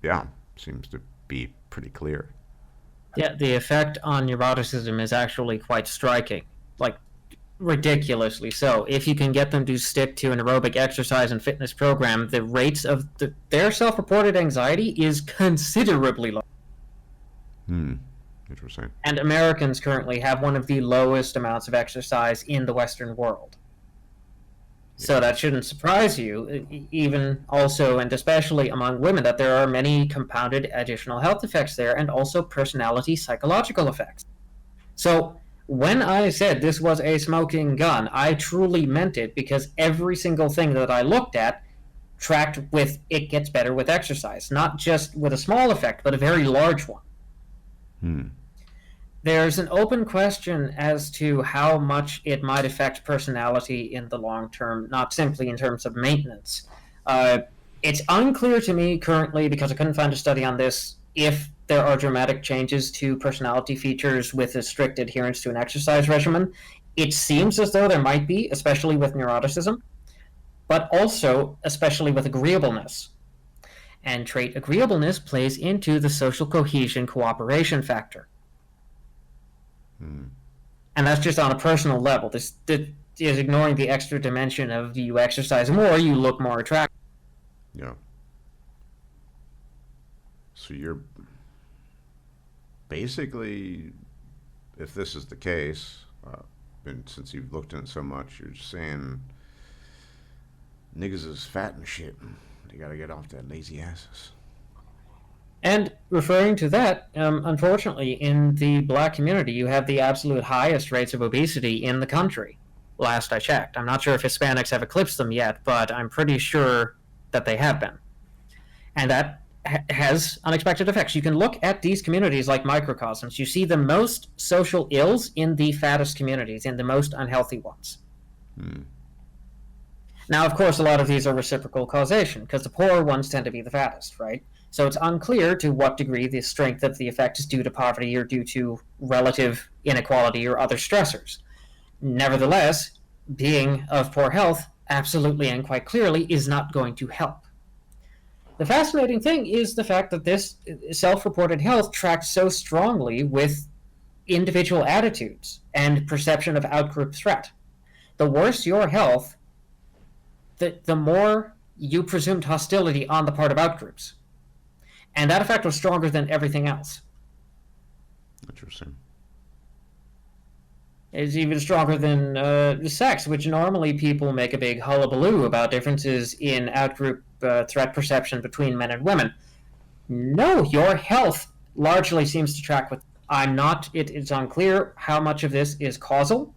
Yeah, seems to be pretty clear. Yeah, the effect on neuroticism is actually quite striking, like ridiculously so. If you can get them to stick to an aerobic exercise and fitness program, the rates of their self-reported anxiety is considerably low. Interesting. And Americans currently have one of the lowest amounts of exercise in the Western world. So that shouldn't surprise you, even also and especially among women, that there are many compounded additional health effects there and also personality psychological effects. So when I said this was a smoking gun, I truly meant it, because every single thing that I looked at tracked with it gets better with exercise, not just with a small effect, but a very large one. There's an open question as to how much it might affect personality in the long term, not simply in terms of maintenance. It's unclear to me currently, because I couldn't find a study on this, if there are dramatic changes to personality features with a strict adherence to an exercise regimen. It seems as though there might be, especially with neuroticism, but also especially with agreeableness. And trait agreeableness plays into the social cohesion cooperation factor. And that's just on a personal level. This is ignoring the extra dimension of you exercise more, you look more attractive. Yeah. So you're basically, if this is the case, and since you've looked at it so much, you're just saying niggas is fat and shit. They gotta get off that lazy asses. And referring to that, unfortunately, in the black community, you have the absolute highest rates of obesity in the country, last I checked. I'm not sure if Hispanics have eclipsed them yet, but I'm pretty sure that they have been. And that has unexpected effects. You can look at these communities like microcosms. You see the most social ills in the fattest communities, in the most unhealthy ones. Now, of course, a lot of these are reciprocal causation, because the poorer ones tend to be the fattest, right? So it's unclear to what degree the strength of the effect is due to poverty or due to relative inequality or other stressors. Nevertheless, being of poor health absolutely and quite clearly is not going to help. The fascinating thing is the fact that this self-reported health tracks so strongly with individual attitudes and perception of outgroup threat. The worse your health, the more you presumed hostility on the part of outgroups. And that effect was stronger than everything else. Interesting. It's even stronger than sex, which normally people make a big hullabaloo about differences in outgroup threat perception between men and women. No, your health largely seems to track with. It's unclear how much of this is causal,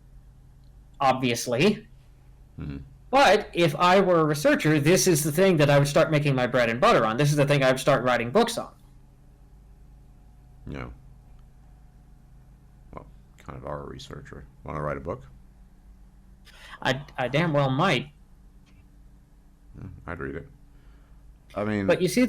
obviously. But if I were a researcher, this is the thing that I would start making my bread and butter on. This is the thing I would start writing books on. Yeah. Well, kind of are a researcher. Want to write a book? I damn well might. Yeah, I'd read it. I mean, but you see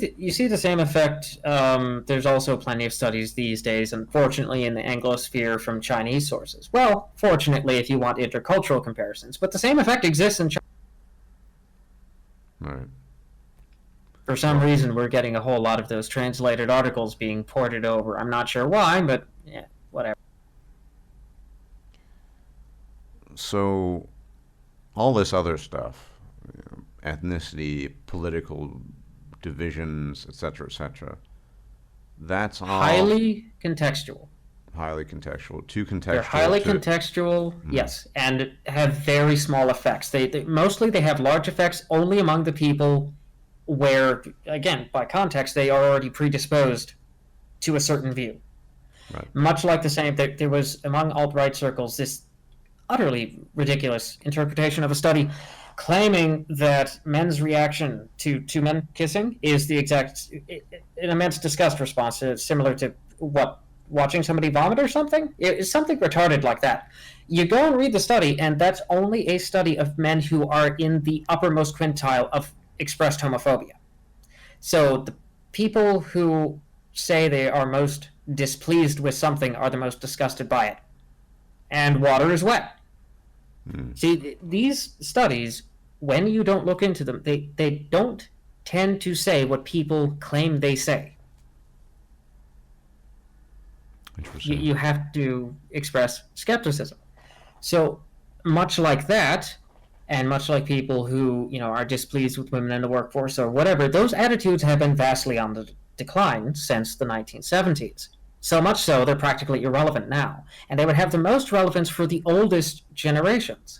the same effect. There's also plenty of studies these days, unfortunately, in the Anglosphere from Chinese sources. Well, fortunately, if you want intercultural comparisons, but the same effect exists in China. All right. For some reason, we're getting a whole lot of those translated articles being ported over. I'm not sure why, but yeah, whatever. So all this other stuff, ethnicity, political divisions, etc., that's all Highly contextual. highly contextual, too They're contextual highly to. contextual, yes, and have very small effects. They mostly they have large effects only among the people where, again, by context, they are already predisposed to a certain view. Right. Much like the same, there was among alt-right circles this utterly ridiculous interpretation of a study claiming that men's reaction to two men kissing is the exact an immense disgust response, similar to what watching somebody vomit or something. It's something retarded like that. You go and read the study, and that's only a study of men who are in the uppermost quintile of expressed homophobia. So the people who say they are most displeased with something are the most disgusted by it. And water is wet. See, these studies, when you don't look into them, they don't tend to say what people claim they say. Interesting. You have to express skepticism. So much like that, and much like people who are displeased with women in the workforce or whatever, those attitudes have been vastly on the decline since the 1970s. So much so, they're practically irrelevant now. And they would have the most relevance for the oldest generations.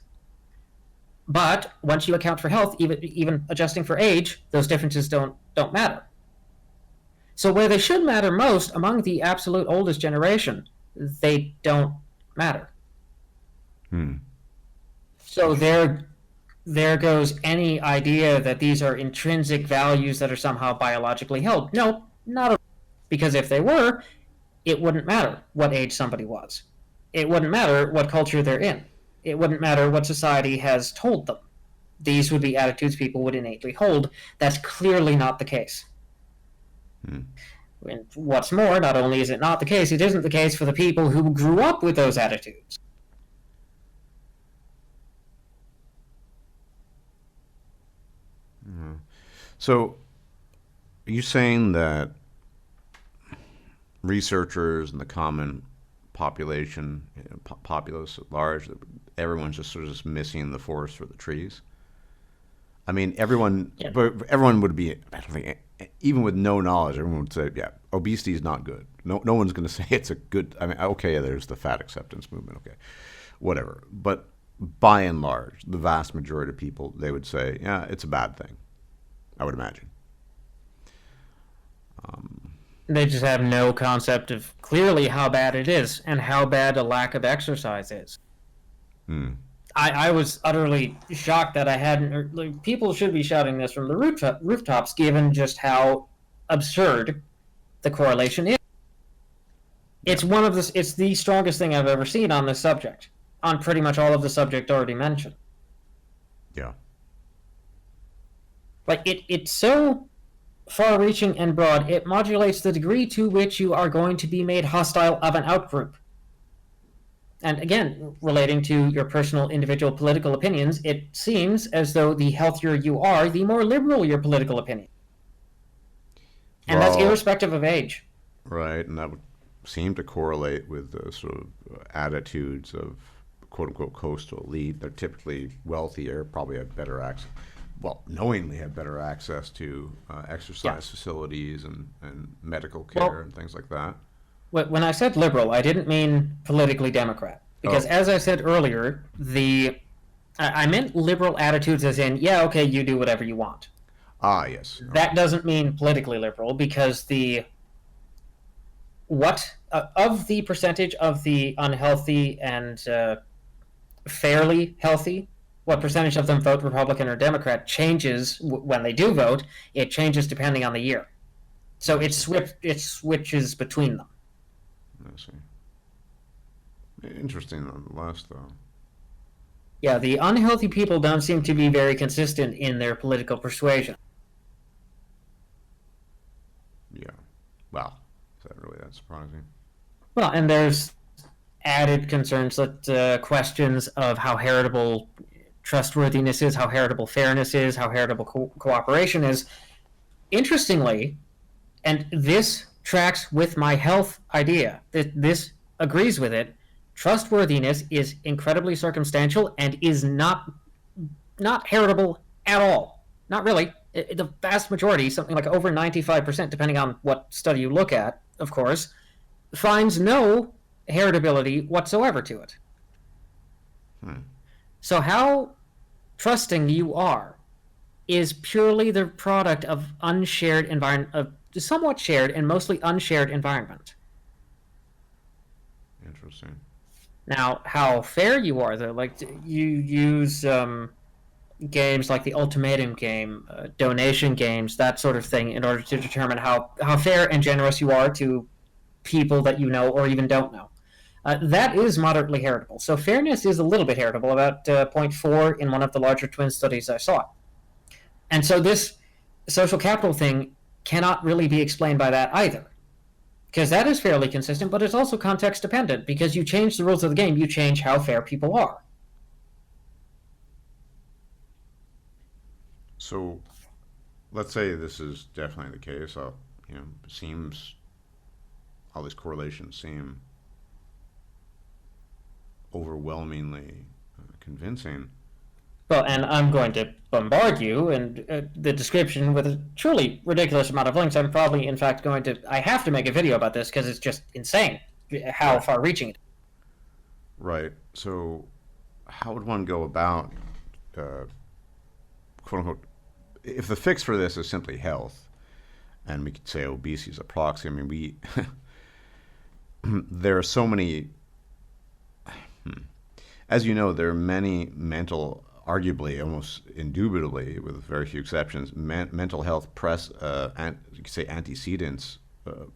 But once you account for health, even adjusting for age, those differences don't matter. So where they should matter most among the absolute oldest generation, they don't matter. So there goes any idea that these are intrinsic values that are somehow biologically held. No, not at all. Because if they were, it wouldn't matter what age somebody was. It wouldn't matter what culture they're in. It wouldn't matter what society has told them. These would be attitudes people would innately hold. That's clearly not the case. And what's more, not only is it not the case, it isn't the case for the people who grew up with those attitudes. So, are you saying that researchers and the common population, populace at large, everyone's just sort of just missing the forest for the trees? I mean, everyone would be, I don't think, even with no knowledge, everyone would say, yeah, obesity is not good. No one's going to say it's a good. I mean, okay, there's the fat acceptance movement, okay, whatever. But by and large, the vast majority of people, they would say, yeah, it's a bad thing. I would imagine. They just have no concept of clearly how bad it is and how bad a lack of exercise is. I was utterly shocked that I hadn't. People should be shouting this from the rooftops, given just how absurd the correlation is. It's it's the strongest thing I've ever seen on this subject, on pretty much all of the subject already mentioned. Yeah. Like it's so far-reaching and broad, it modulates the degree to which you are going to be made hostile of an outgroup. And again, relating to your personal individual political opinions, it seems as though the healthier you are, the more liberal your political opinion. And that's irrespective of age. Right, and that would seem to correlate with the sort of attitudes of quote-unquote coastal elite. They're typically wealthier, probably have better access. Well, knowingly have better access to exercise facilities and medical care and things like that. When I said liberal, I didn't mean politically Democrat. Because as I said earlier, I meant liberal attitudes as in, yeah, okay, you do whatever you want. Ah, yes. That doesn't mean politically liberal, because of the percentage of the unhealthy and fairly healthy, what percentage of them vote Republican or Democrat changes when they do vote. It changes depending on the year. So it switches between them. I see. Interesting nonetheless, though. Yeah, the unhealthy people don't seem to be very consistent in their political persuasion. Yeah. Wow. Is that really that surprising? Well, and there's added concerns that questions of how heritable trustworthiness is, how heritable fairness is, how heritable cooperation is. Interestingly, and this tracks with my health idea, this agrees with it, trustworthiness is incredibly circumstantial and is not heritable at all. Not really. The vast majority, something like over 95%, depending on what study you look at, of course, finds no heritability whatsoever to it. So how trusting you are is purely the product of unshared environment, of somewhat shared and mostly unshared environment. Interesting. Now, how fair you are, though, like you use games like the ultimatum game, donation games, that sort of thing, in order to determine how fair and generous you are to people that you know or even don't know. That is moderately heritable. So fairness is a little bit heritable, about 0.4 in one of the larger twin studies I saw. And so this social capital thing cannot really be explained by that either. Because that is fairly consistent, but it's also context dependent. Because you change the rules of the game, you change how fair people are. So, let's say this is definitely the case. Seems all these correlations seem overwhelmingly convincing. Well, and I'm going to bombard you and the description with a truly ridiculous amount of links. I'm probably, in fact, I have to make a video about this because it's just insane how Right. far-reaching it is. Right. So, how would one go about, quote unquote, if the fix for this is simply health, and we could say obesity is a proxy? I mean, there are so many, as you know, there are many arguably, almost indubitably, with very few exceptions, mental health you could say antecedents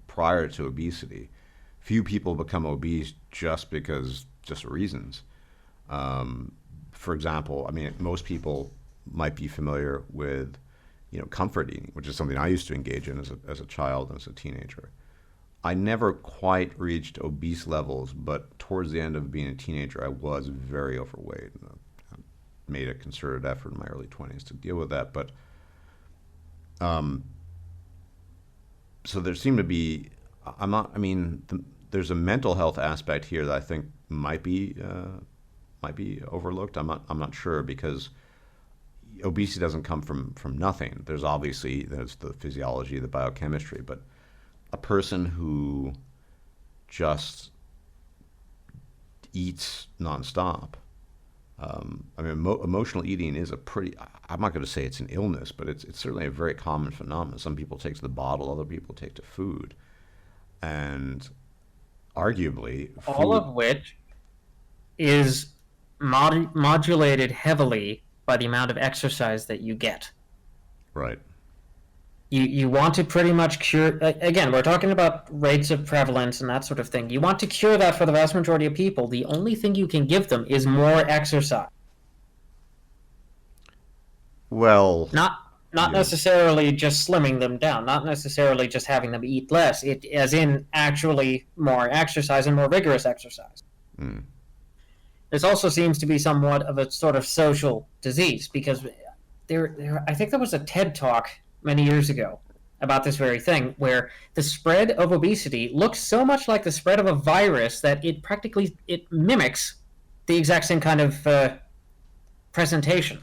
prior to obesity. Few people become obese just reasons. For example, I mean, most people might be familiar with, comfort eating, which is something I used to engage in as a child and as a teenager. I never quite reached obese levels, but towards the end of being a teenager, I was very overweight. I made a concerted effort in my early 20s to deal with that. But so there seemed to be, there's a mental health aspect here that I think might be overlooked. I'm not sure, because obesity doesn't come from nothing. There's the physiology, the biochemistry, but a person who just eats nonstop. Emotional eating is I'm not going to say it's an illness, but it's certainly a very common phenomenon. Some people take to the bottle, other people take to food. And arguably, All of which is modulated heavily by the amount of exercise that you get. Right. You want to pretty much cure, again, we're talking about rates of prevalence and that sort of thing. You want to cure that for the vast majority of people. The only thing you can give them is more exercise. Well, Not yeah. necessarily just slimming them down, not necessarily just having them eat less, as in actually more exercise and more vigorous exercise. Mm. This also seems to be somewhat of a sort of social disease, because I think there was a TED Talk many years ago about this very thing, where the spread of obesity looks so much like the spread of a virus that it mimics the exact same kind of presentation.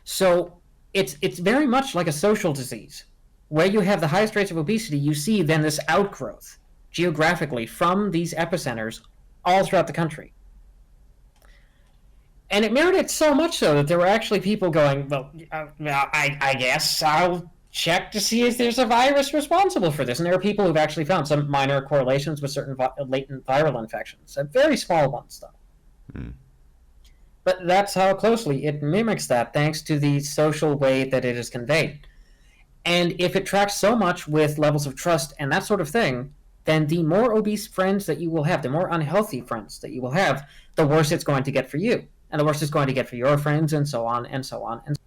So it's very much like a social disease. Where you have the highest rates of obesity, you see then this outgrowth geographically from these epicenters all throughout the country. And it merited so much so that there were actually people going, well, I guess I'll check to see if there's a virus responsible for this. And there are people who've actually found some minor correlations with certain latent viral infections. Very small ones, though. Mm. But that's how closely it mimics that, thanks to the social way that it is conveyed. And if it tracks so much with levels of trust and that sort of thing, then the more obese friends that you will have, the more unhealthy friends that you will have, the worse it's going to get for you. And the worse it's going to get for your friends, and so on, and so on. And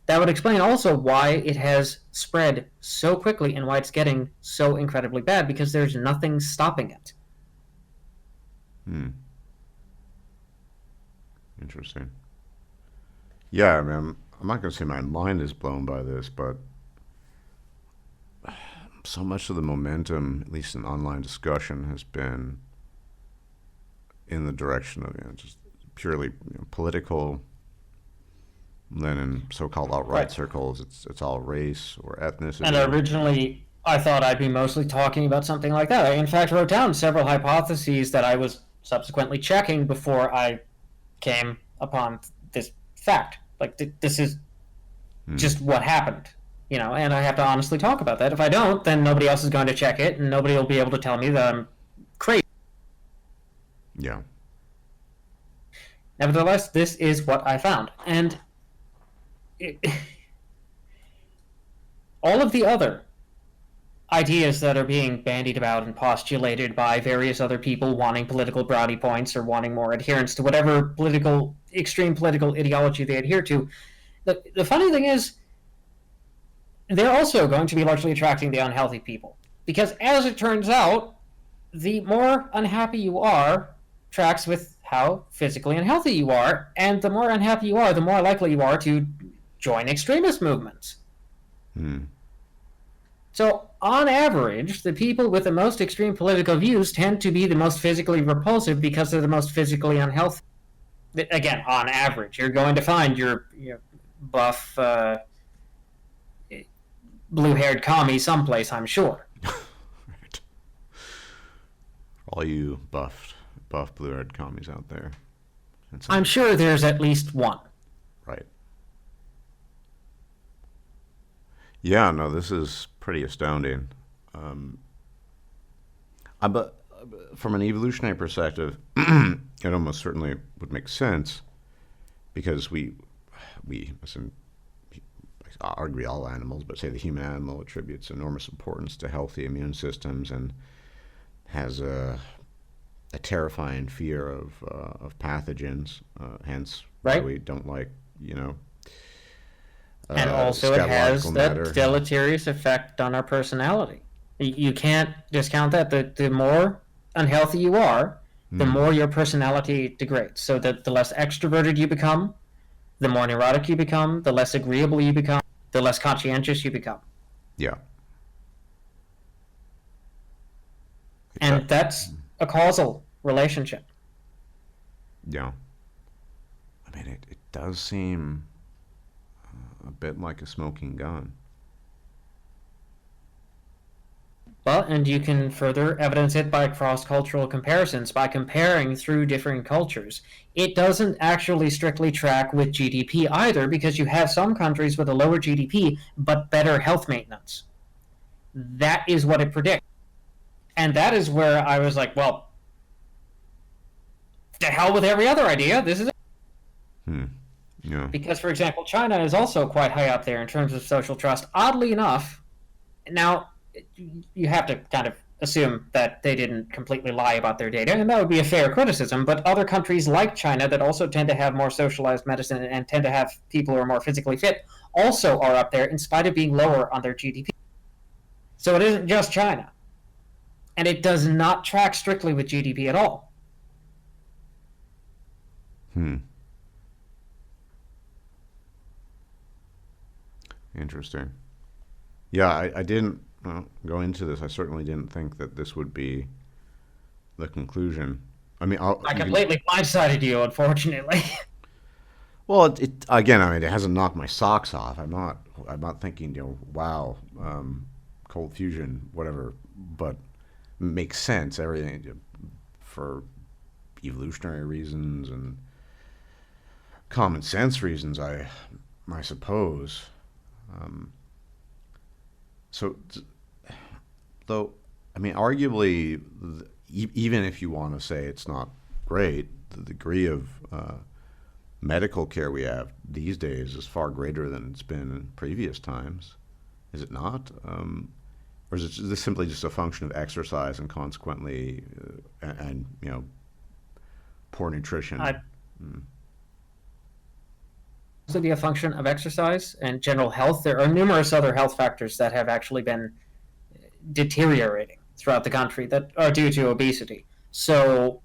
that would explain also why it has spread so quickly and why it's getting so incredibly bad, because there's nothing stopping it. Interesting. Yeah, I mean, I'm not going to say my mind is blown by this, but so much of the momentum, at least in online discussion, has been in the direction of just purely political. Then in so-called alt-right circles, it's all race or ethnicity. And originally, I thought I'd be mostly talking about something like that. I, in fact, wrote down several hypotheses that I was subsequently checking before I came upon this fact. Like, this is just what happened, and I have to honestly talk about that. If I don't, then nobody else is going to check it, and nobody will be able to tell me that I'm crazy. Yeah. Nevertheless, this is what I found. And all of the other ideas that are being bandied about and postulated by various other people wanting political brownie points or wanting more adherence to whatever extreme political ideology they adhere to, the funny thing is, they're also going to be largely attracting the unhealthy people. Because as it turns out, the more unhappy you are tracks with how physically unhealthy you are, and the more unhappy you are, the more likely you are to join extremist movements. So, on average, the people with the most extreme political views tend to be the most physically repulsive because they're the most physically unhealthy. Again, on average, you're going to find your buff, blue-haired commie someplace, I'm sure. Right. All you buff blue-haired commies out there. I'm sure there's at least one. Right. Yeah, no, this is pretty astounding. But from an evolutionary perspective, it almost certainly would make sense because we, as in, I agree all animals, but say the human animal attributes enormous importance to healthy immune systems and has a terrifying fear of pathogens. Hence, why we don't like, and also it has that deleterious effect on our personality. You can't discount that. The more unhealthy you are, the more your personality degrades. So that the less extroverted you become, the more neurotic you become, the less agreeable you become, the less conscientious you become. Yeah. And that's a causal relationship. Yeah. I mean, it does seem a bit like a smoking gun. Well, and you can further evidence it by cross-cultural comparisons, by comparing through different cultures. It doesn't actually strictly track with GDP either, because you have some countries with a lower GDP, but better health maintenance. That is what it predicts. And that is where I was like, well, to hell with every other idea, this is it. Yeah. Because, for example, China is also quite high up there in terms of social trust. Oddly enough, now, you have to kind of assume that they didn't completely lie about their data, and that would be a fair criticism, but other countries like China that also tend to have more socialized medicine and tend to have people who are more physically fit also are up there in spite of being lower on their GDP. So it isn't just China. And it does not track strictly with GDP at all. Interesting. Yeah, I didn't go into this. I certainly didn't think that this would be the conclusion. I mean, I completely blindsided you, unfortunately. Well, it again. I mean, it hasn't knocked my socks off. I'm not thinking, wow, cold fusion, whatever. But it makes sense. Everything for evolutionary reasons and common sense reasons. I suppose. So, though, I mean, arguably, even if you want to say it's not great, the degree of medical care we have these days is far greater than it's been in previous times. Is it not? Or is this simply just a function of exercise and consequently, and poor nutrition? To be a function of exercise and general health. There are numerous other health factors that have actually been deteriorating throughout the country that are due to obesity. So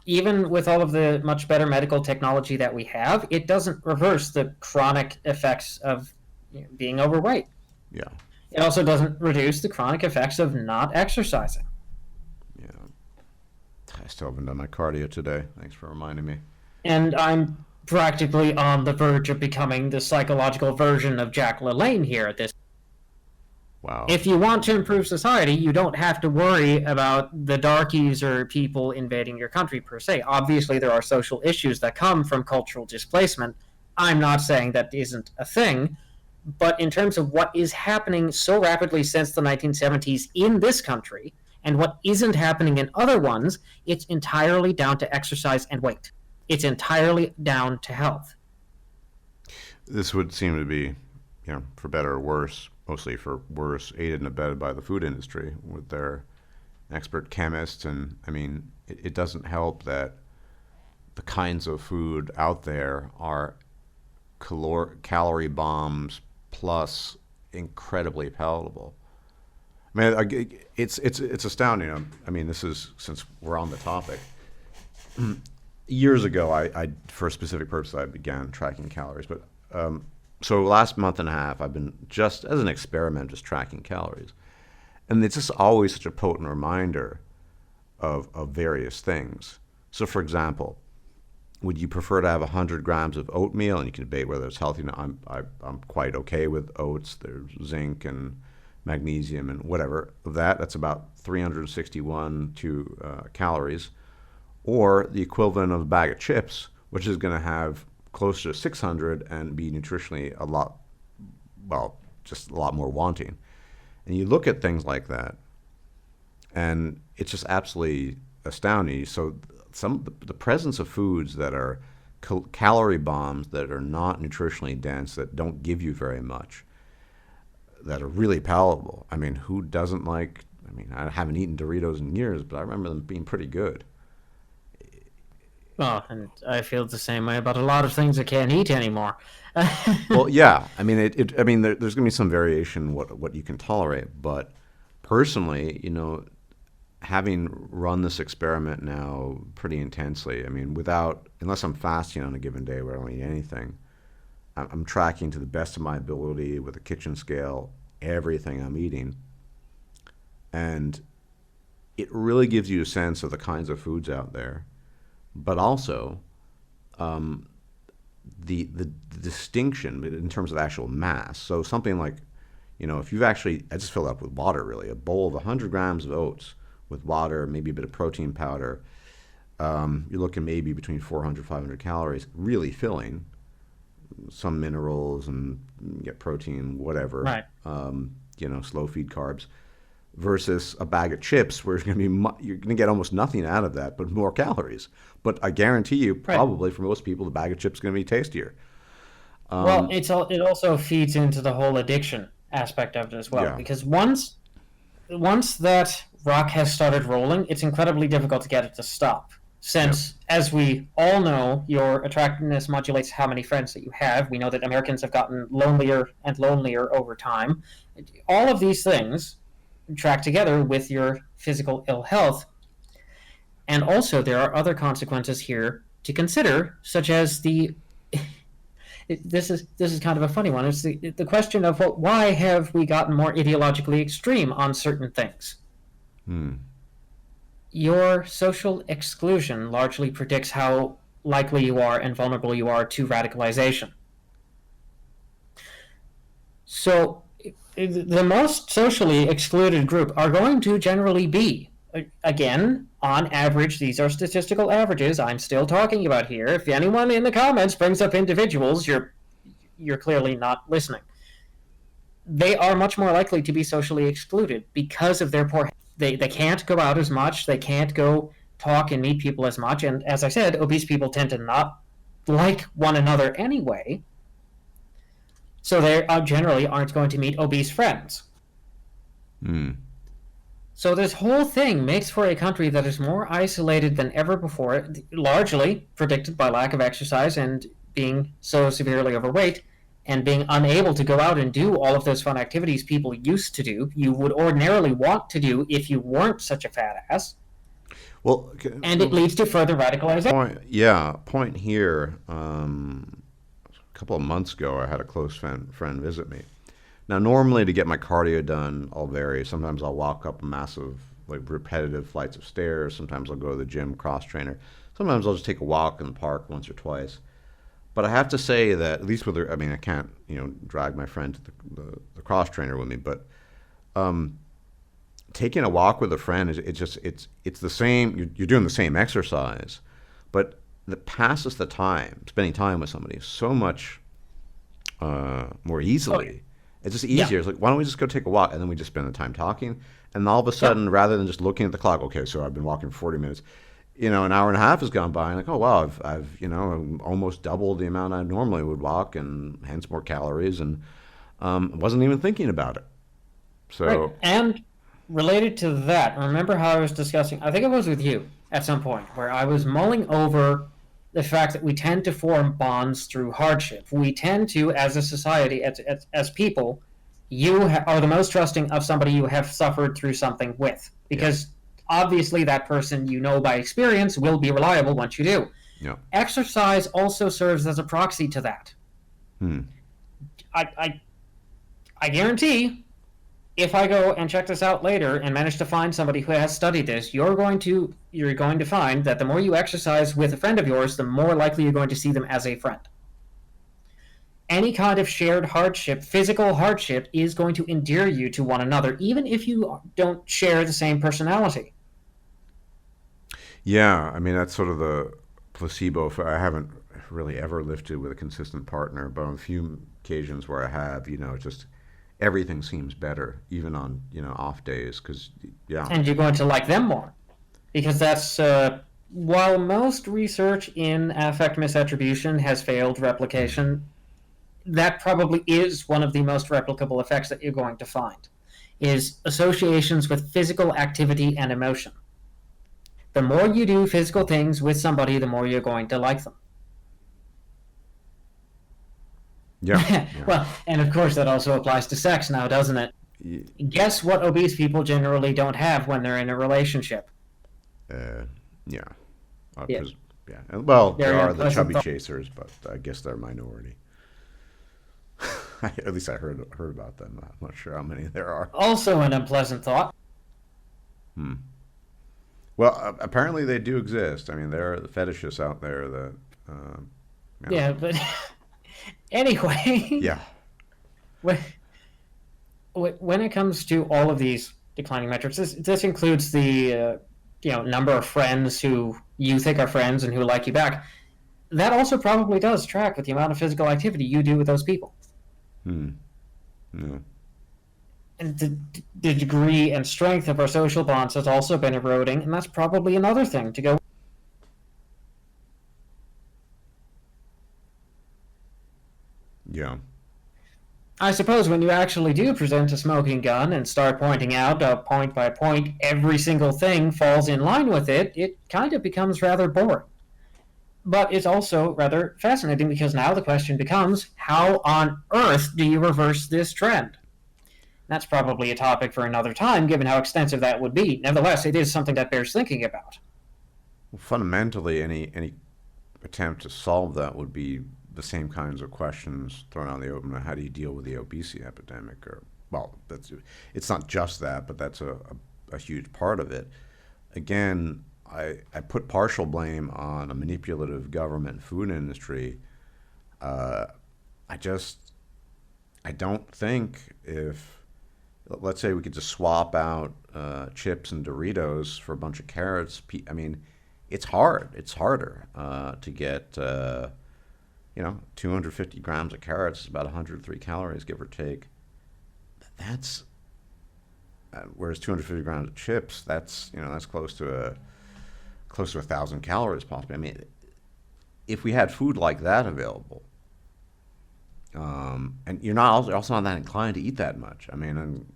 even with all of the much better medical technology that we have, it doesn't reverse the chronic effects of being overweight. Yeah. It also doesn't reduce the chronic effects of not exercising. Yeah. I still haven't done my cardio today. Thanks for reminding me. And I'm practically on the verge of becoming the psychological version of Jack LaLanne here at this. Wow. If you want to improve society, you don't have to worry about the darkies or people invading your country per se. Obviously, there are social issues that come from cultural displacement. I'm not saying that isn't a thing, but in terms of what is happening so rapidly since the 1970s in this country and what isn't happening in other ones, it's entirely down to exercise and weight. It's entirely down to health. This would seem to be, for better or worse, mostly for worse, aided and abetted by the food industry with their expert chemists. And I mean, it doesn't help that the kinds of food out there are calorie bombs plus incredibly palatable. I mean, it's astounding. I mean, this is, since we're on the topic. Years ago, I for a specific purpose, I began tracking calories. But so last month and a half, I've been, just as an experiment, just tracking calories, and it's just always such a potent reminder of various things. So, for example, would you prefer to have 100 grams of oatmeal? And you can debate whether it's healthy. I'm quite okay with oats. There's zinc and magnesium and whatever of that. That's about 361 calories, or the equivalent of a bag of chips, which is going to have close to 600 and be nutritionally just a lot more wanting. And you look at things like that, and it's just absolutely astounding. So the presence of foods that are calorie bombs, that are not nutritionally dense, that don't give you very much, that are really palatable. I mean, who doesn't like? I mean, I haven't eaten Doritos in years, but I remember them being pretty good. Well, and I feel the same way about a lot of things I can't eat anymore. Well, yeah. I mean, I mean, there's going to be some variation what you can tolerate, but personally, having run this experiment now pretty intensely, I mean, unless I'm fasting on a given day where I don't eat anything, I'm tracking to the best of my ability with a kitchen scale everything I'm eating, and it really gives you a sense of the kinds of foods out there, but also the distinction in terms of actual mass. So something like, if you've actually, I just filled up with water, really, a bowl of 100 grams of oats with water, maybe a bit of protein powder, you're looking maybe between 400, 500 calories, really filling, some minerals and get protein, whatever, Right. Slow feed carbs, versus a bag of chips where you're going to get almost nothing out of that, but more calories. But I guarantee you, Right. probably for most people, the bag of chips is going to be tastier. Well, it also feeds into the whole addiction aspect of it as well, Yeah. because once that rock has started rolling, it's incredibly difficult to get it to stop. Since, as we all know, your attractiveness modulates how many friends that you have. We know that Americans have gotten lonelier and lonelier over time. All of these things track together with your physical ill health. And also, there are other consequences here to consider, such as this is kind of a funny one. It's the question of, well, why have we gotten more ideologically extreme on certain things? Your social exclusion largely predicts how likely you are and vulnerable you are to radicalization. So, the most socially excluded group are going to generally be, again, on average, these are statistical averages I'm still talking about here. If anyone in the comments brings up individuals, you're clearly not listening. They are much more likely to be socially excluded because of their poor. They can't go out as much. They can't go talk and meet people as much. And as I said, obese people tend to not like one another anyway. So they generally aren't going to meet obese friends. So this whole thing makes for a country that is more isolated than ever before, largely predicted by lack of exercise and being so severely overweight, and being unable to go out and do all of those fun activities people used to do, you would ordinarily want to do if you weren't such a fat ass. Well, And it leads to further radicalization. Point here. A couple of months ago, I had a close friend visit me, Now, normally to get my cardio done, I'll vary. Sometimes I'll walk up massive, like repetitive flights of stairs. Sometimes I'll go to the gym, cross trainer. Sometimes I'll just take a walk in the park once or twice. But I have to say that at least with her, I mean, I can't, drag my friend to the cross trainer with me. But um, taking a walk with a friend is it's the same. You're doing the same exercise, but that passes the time. Spending time with somebody so much more Oh, yeah. easily. It's just Yeah. easier. It's like, why don't we just go take a walk? And then we just spend the time talking. And all of a Yeah. sudden, rather than just looking at the clock, okay, so I've been walking for 40 minutes, an hour and a half has gone by. And like, oh, wow, I've almost doubled the amount I normally would walk and hence more calories. And wasn't even thinking about it. Right. So, And related to that, remember how I was discussing, I think it was with you at some point, where I was mulling over the fact that we tend to form bonds through hardship. We tend to, as a society, as people, are the most trusting of somebody you have suffered through something with. yeah, Because obviously, that person you know by experience will be reliable once you do. yeah. Exercise also serves as a proxy to that. Hmm. I, I, I guarantee if I go and check this out later and manage to find somebody who has studied this, you're going to find that the more you exercise with a friend of yours, the more likely you're going to see them as a friend. Any kind of shared hardship, physical hardship, is going to endear you to one another, even if you don't share the same personality. Yeah, I mean, that's sort of the placebo. I haven't really ever lifted with a consistent partner, but on a few occasions where I have, just everything seems better, even on, off days. Because, yeah, And you're going to like them more. Because while most research in affect misattribution has failed replication, that probably is one of the most replicable effects that you're going to find, is associations with physical activity and emotion. The more you do physical things with somebody, the more you're going to like them. yeah, yeah. Well, and of course that also applies to sex now, doesn't it? Y- Guess what obese people generally don't have when they're in a relationship? Uh, yeah. Yeah, Yeah. And, well, there very are the unpleasant chubby thought. chasers, but I guess they're a minority. At least I heard about them. I'm not sure how many there are. Also an unpleasant thought. Hmm. Well, apparently they do exist. I mean, there are the fetishists out there that, you know, Yeah, but anyway, yeah, when, when it comes to all of these declining metrics, this includes the number of friends who you think are friends and who like you back. That also probably does track with the amount of physical activity you do with those people. hmm, no, And the degree and strength of our social bonds has also been eroding, and that's probably another thing to go. yeah, I suppose when you actually do present a smoking gun and start pointing out point by point every single thing falls in line with it, it kind of becomes rather boring. But it's also rather fascinating because now the question becomes how on earth do you reverse this trend? That's probably a topic for another time, given how extensive that would be. Nevertheless, it is something that bears thinking about. Well, fundamentally, any attempt to solve that would be the same kinds of questions thrown out in the open. How do you deal with the obesity epidemic? Or, well, it's not just that, but that's a huge part of it. Again, I put partial blame on a manipulative government food industry. Uh, I just I don't think if let's say we could just swap out chips and Doritos for a bunch of carrots. I mean, it's hard. It's harder to get 250 grams of carrots is about 103 calories, give or take. That's whereas 250 grams of chips, that's close to 1,000 calories possibly. I mean, if we had food like that available, and you're also not that inclined to eat that much. I mean, and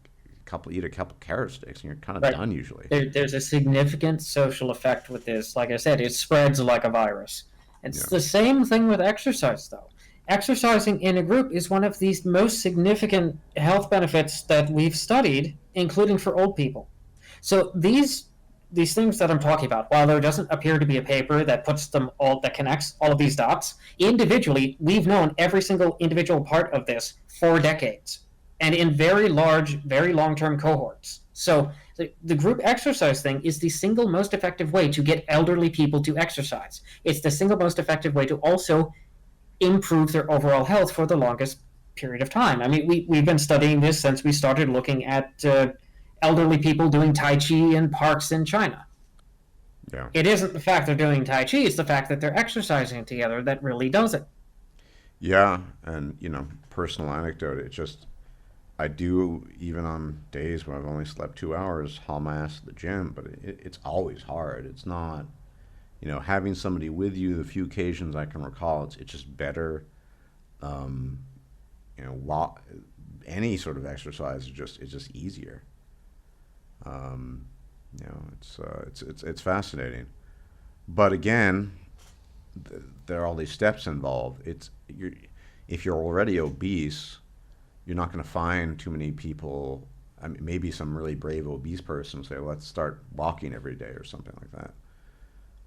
eat a couple carrot sticks, and you're kind of Right. done usually. There's a significant social effect with this. Like I said, it spreads like a virus. It's Yeah, the same thing with exercise, though. Exercising in a group is one of the most significant health benefits that we've studied, including for old people. So these things that I'm talking about, while there doesn't appear to be a paper that connects all of these dots, individually, we've known every single individual part of this for decades. and in very large, very long-term cohorts. So the group exercise thing is the single most effective way to get elderly people to exercise. It's the single most effective way to also improve their overall health for the longest period of time. I mean, we've been studying this since we started looking at elderly people doing Tai Chi in parks in China. Yeah. It isn't the fact they're doing Tai Chi, it's the fact that they're exercising together that really does it. Yeah, and personal anecdote. I do, even on days when I've only slept 2 hours, haul my ass to the gym, but it's always hard. It's not, having somebody with you. The few occasions I can recall, it's just better. Um, while any sort of exercise is just easier. Um, it's fascinating. But again, there are all these steps involved. If you're already obese, you're not going to find too many people. I mean, maybe some really brave obese person will say, well, let's start walking every day or something like that.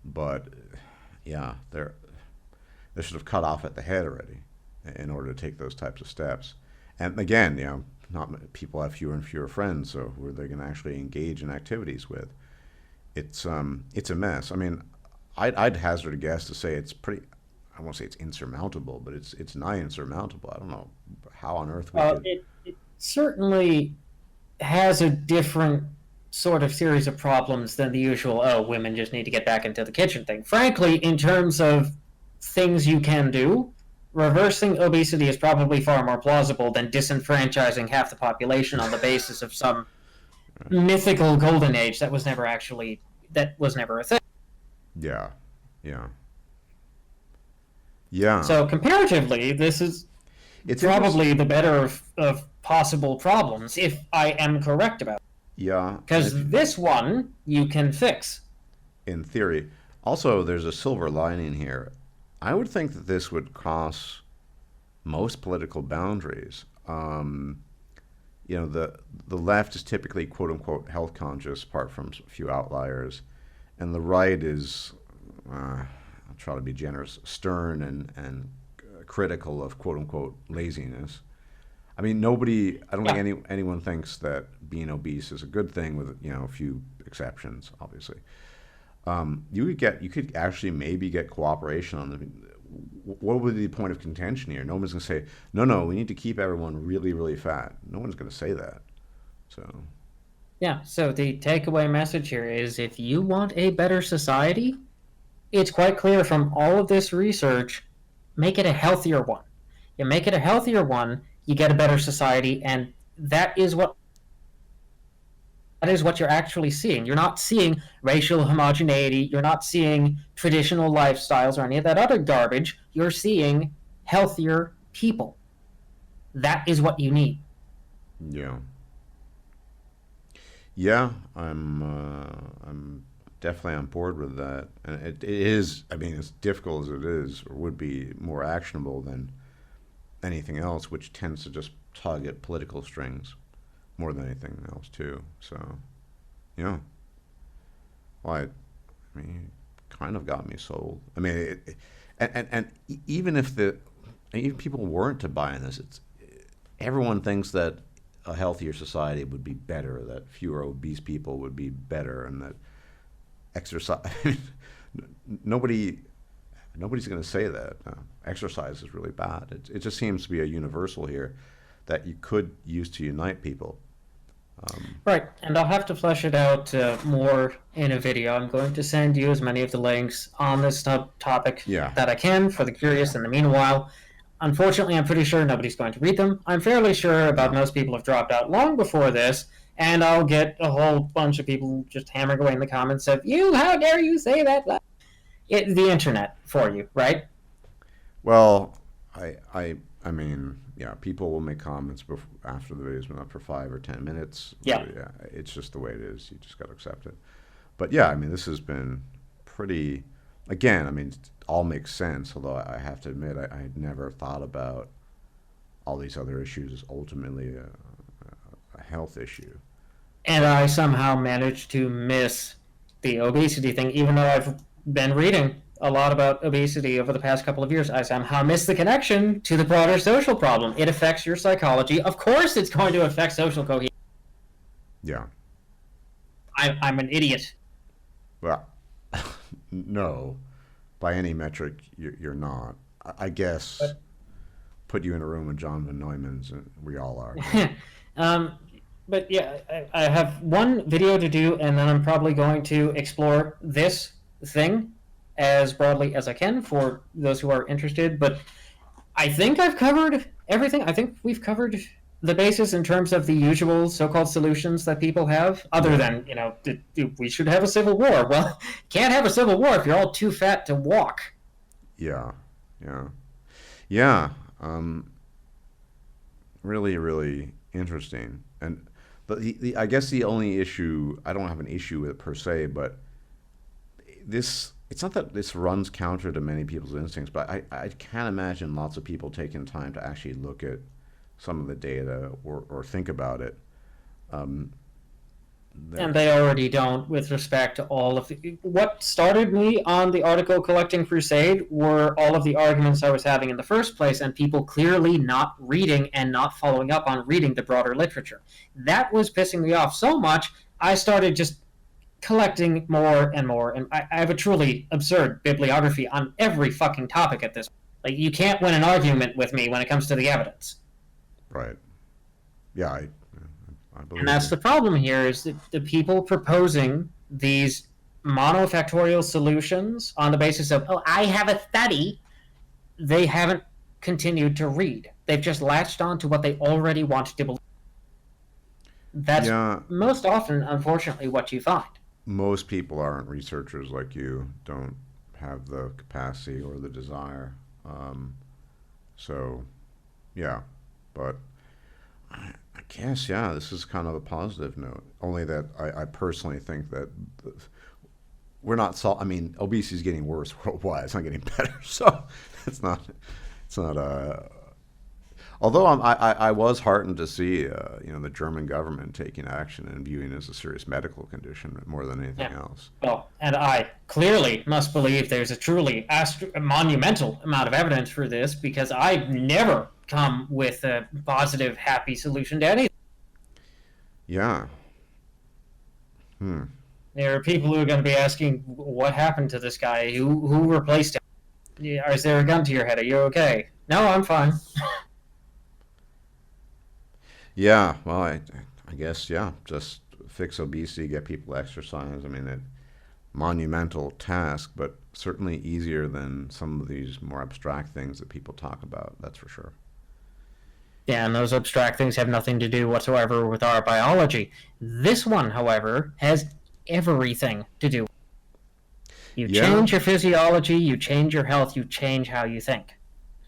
But yeah, they're sort of cut off at the head already in order to take those types of steps. And again, people have fewer and fewer friends, so who are they going to actually engage in activities with? It's a mess. I mean, I'd hazard a guess to say it's pretty. I won't say it's insurmountable, but it's nigh insurmountable. I don't know how on earth we could. It certainly has a different sort of series of problems than the usual, oh, women just need to get back into the kitchen thing. Frankly, in terms of things you can do, reversing obesity is probably far more plausible than disenfranchising half the population on the basis of some mythical golden age that was never a thing. Yeah, yeah, yeah. So comparatively, this is It's probably the better of possible problems, if I am correct about it. Yeah, Because this one you can fix. in theory. Also, there's a silver lining here. I would think that this would cross most political boundaries. The left is typically quote unquote health conscious, apart from a few outliers, and the right is, I'll try to be generous, stern and critical of quote unquote laziness. I mean, I don't Yeah. think anyone thinks that being obese is a good thing, with a few exceptions, obviously. You could actually maybe get cooperation on the. What would be the point of contention here? No one's going to say, no, we need to keep everyone really, really fat. No one's going to say that. So, Yeah, so the takeaway message here is if you want a better society, it's quite clear from all of this research, make it a healthier one. You make it a healthier one, you get a better society, and that is what you're actually seeing. You're not seeing racial homogeneity, you're not seeing traditional lifestyles or any of that other garbage. You're seeing healthier people. That is what you need. yeah. Yeah, I'm definitely on board with that. And it is, I mean, as difficult as it is, or would be more actionable than anything else, which tends to just tug at political strings more than anything else too. So, yeah. Well, I mean, kind of got me sold. I mean, even if even people weren't to buy in this, everyone thinks that a healthier society would be better, that fewer obese people would be better, and that exercise. Nobody, nobody's going to say that. Exercise is really bad. It just seems to be a universal here that you could use to unite people. Right, and I'll have to flesh it out more in a video. I'm going to send you as many of the links on this topic Yeah. that I can for the curious in the meanwhile. Unfortunately, I'm pretty sure nobody's going to read them. I'm fairly sure about No. most people have dropped out long before this, and I'll get a whole bunch of people just hammering away in the comments of, how dare you say that? The internet for you, right? Well, I mean, yeah, people will make comments after the video's been up for 5 or 10 minutes. Yeah. Yeah, it's just the way it is. You just got to accept it. But yeah, I mean, this has been pretty. Again, I mean, it all makes sense. Although I have to admit, I had never thought about all these other issues as ultimately a health issue. And I somehow managed to miss the obesity thing, even though I've been reading a lot about obesity over the past couple of years, I somehow missed the connection to the broader social problem. It affects your psychology. Of course it's going to affect social cohesion. Yeah. I'm an idiot. Well, no, by any metric, you're not. I guess But, put you in a room with John Von Neumann's, and we all are. um, but yeah, I have one video to do, and then I'm probably going to explore this thing as broadly as I can for those who are interested. But I think I've covered everything. I think we've covered the basis in terms of the usual so-called solutions that people have, other than, we should have a civil war. Well, can't have a civil war if you're all too fat to walk. Yeah, yeah, yeah. Really, really interesting. And I guess the only issue, I don't have an issue with it per se, but it's not that this runs counter to many people's instincts, but I can't imagine lots of people taking time to actually look at some of the data or think about it. And they already don't, with respect to all of what started me on the article collecting crusade were all of the arguments I was having in the first place, and people clearly not reading and not following up on reading the broader literature. That was pissing me off so much, I started just collecting more and more, and I have a truly absurd bibliography on every fucking topic at this point. Like, you can't win an argument with me when it comes to the evidence. Right. Yeah, I believe And that's you. the problem here, is that the people proposing these monofactorial solutions on the basis of, oh, I have a study, they haven't continued to read. They've just latched on to what they already want to believe. That's Yeah, most often, unfortunately, what you find. most people aren't researchers like you, don't have the capacity or the desire. So, yeah, but I guess, yeah, this is kind of a positive note. Only that I personally think that we're not I mean, obesity is getting worse worldwide. It's not getting better. So it's not although I was heartened to see, the German government taking action and viewing it as a serious medical condition more than anything Yeah. else. Well, and I clearly must believe there's a truly monumental amount of evidence for this, because I've never come with a positive, happy solution to anything. Yeah. There are people who are going to be asking, what happened to this guy? Who replaced him? Yeah, is there a gun to your head? Are you okay? No, I'm fine. Yeah, well, I guess, yeah, just fix obesity, get people to exercise. I mean, a monumental task, but certainly easier than some of these more abstract things that people talk about, that's for sure. Yeah, and those abstract things have nothing to do whatsoever with our biology. This one, however, has everything to do. You Yeah, change your physiology, you change your health, you change how you think.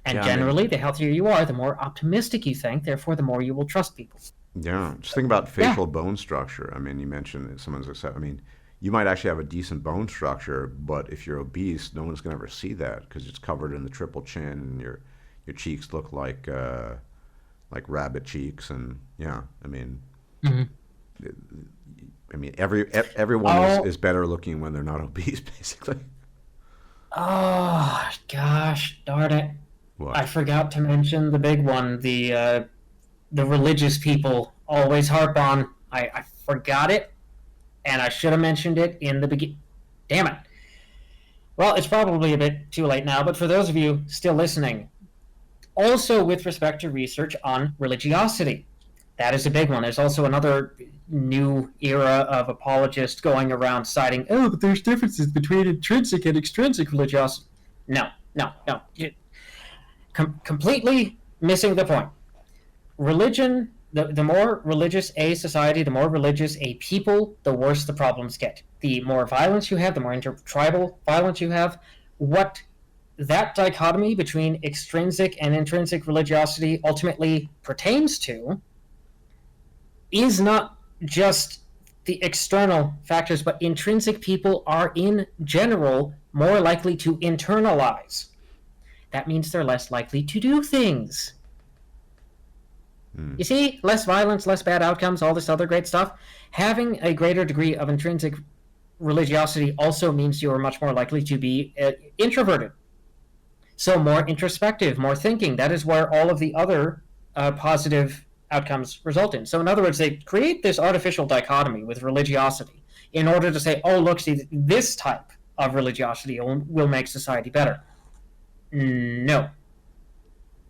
And yeah, I mean, generally, the healthier you are, the more optimistic you think, therefore, the more you will trust people. yeah, just think about Yeah. facial bone structure. I mean, you mentioned that someone's accept. I mean, you might actually have a decent bone structure, but if you're obese, no one's gonna ever see that because it's covered in the triple chin, and your cheeks look like rabbit cheeks, and yeah, I mean, Mhm. everyone is, Oh, is better looking when they're not obese, basically. oh, gosh, darn it. What? I forgot to mention the big one, the religious people always harp on. I forgot it, and I should have mentioned it in the beginning. Damn it. Well, it's probably a bit too late now, but for those of you still listening, also with respect to research on religiosity, that is a big one. There's also another new era of apologists going around citing, oh, but there's differences between intrinsic and extrinsic religiosity. No, no, no. Completely missing the point. Religion, the more religious a society, the more religious a people, the worse the problems get. The more violence you have, the more intertribal violence you have. What that dichotomy between extrinsic and intrinsic religiosity ultimately pertains to is not just the external factors, but intrinsic people are in general more likely to internalize. That means they're less likely to do things. Hmm. You see, less violence, less bad outcomes, all this other great stuff. Having a greater degree of intrinsic religiosity also means you are much more likely to be introverted. So more introspective, more thinking. That is where all of the other positive outcomes result in. So in other words, they create this artificial dichotomy with religiosity in order to say, oh, look, see, this type of religiosity will make society better. No.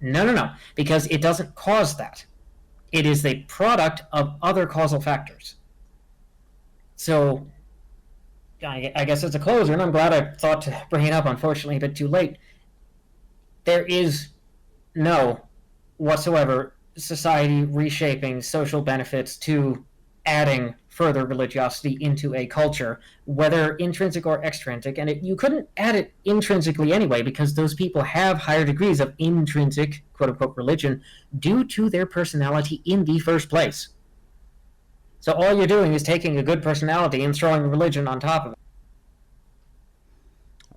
No. Because it doesn't cause that. It is a product of other causal factors. So I guess it's a closer, and I'm glad I thought to bring it up, unfortunately, a bit too late. There is no whatsoever society reshaping social benefits to adding further religiosity into a culture, whether intrinsic or extrinsic. And you couldn't add it intrinsically anyway, because those people have higher degrees of intrinsic, quote unquote, religion due to their personality in the first place. So all you're doing is taking a good personality and throwing religion on top of it.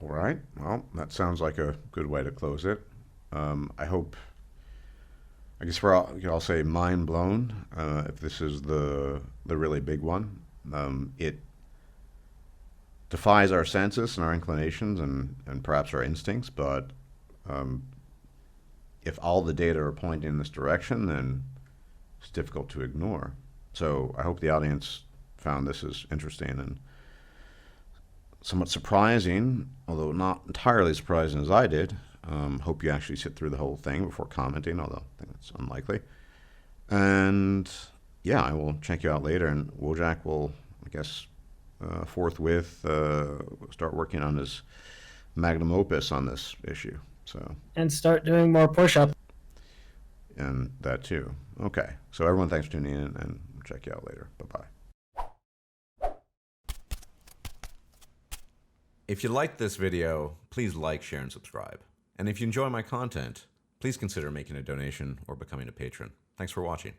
All right. Well, that sounds like a good way to close it. I guess I'll say mind blown, if this is the really big one. It defies our senses and our inclinations and perhaps our instincts, but if all the data are pointing in this direction, then it's difficult to ignore. So I hope the audience found this as interesting and somewhat surprising, although not entirely surprising as I did. Hope you actually sit through the whole thing before commenting, although I think it's unlikely. And yeah, I will check you out later, and Wojak will, I guess, forthwith start working on his magnum opus on this issue. So, and start doing more push-ups. And that too. Okay. So everyone, thanks for tuning in, and we'll check you out later. Bye-bye. If you liked this video, please like, share, and subscribe. And if you enjoy my content, please consider making a donation or becoming a patron. Thanks for watching.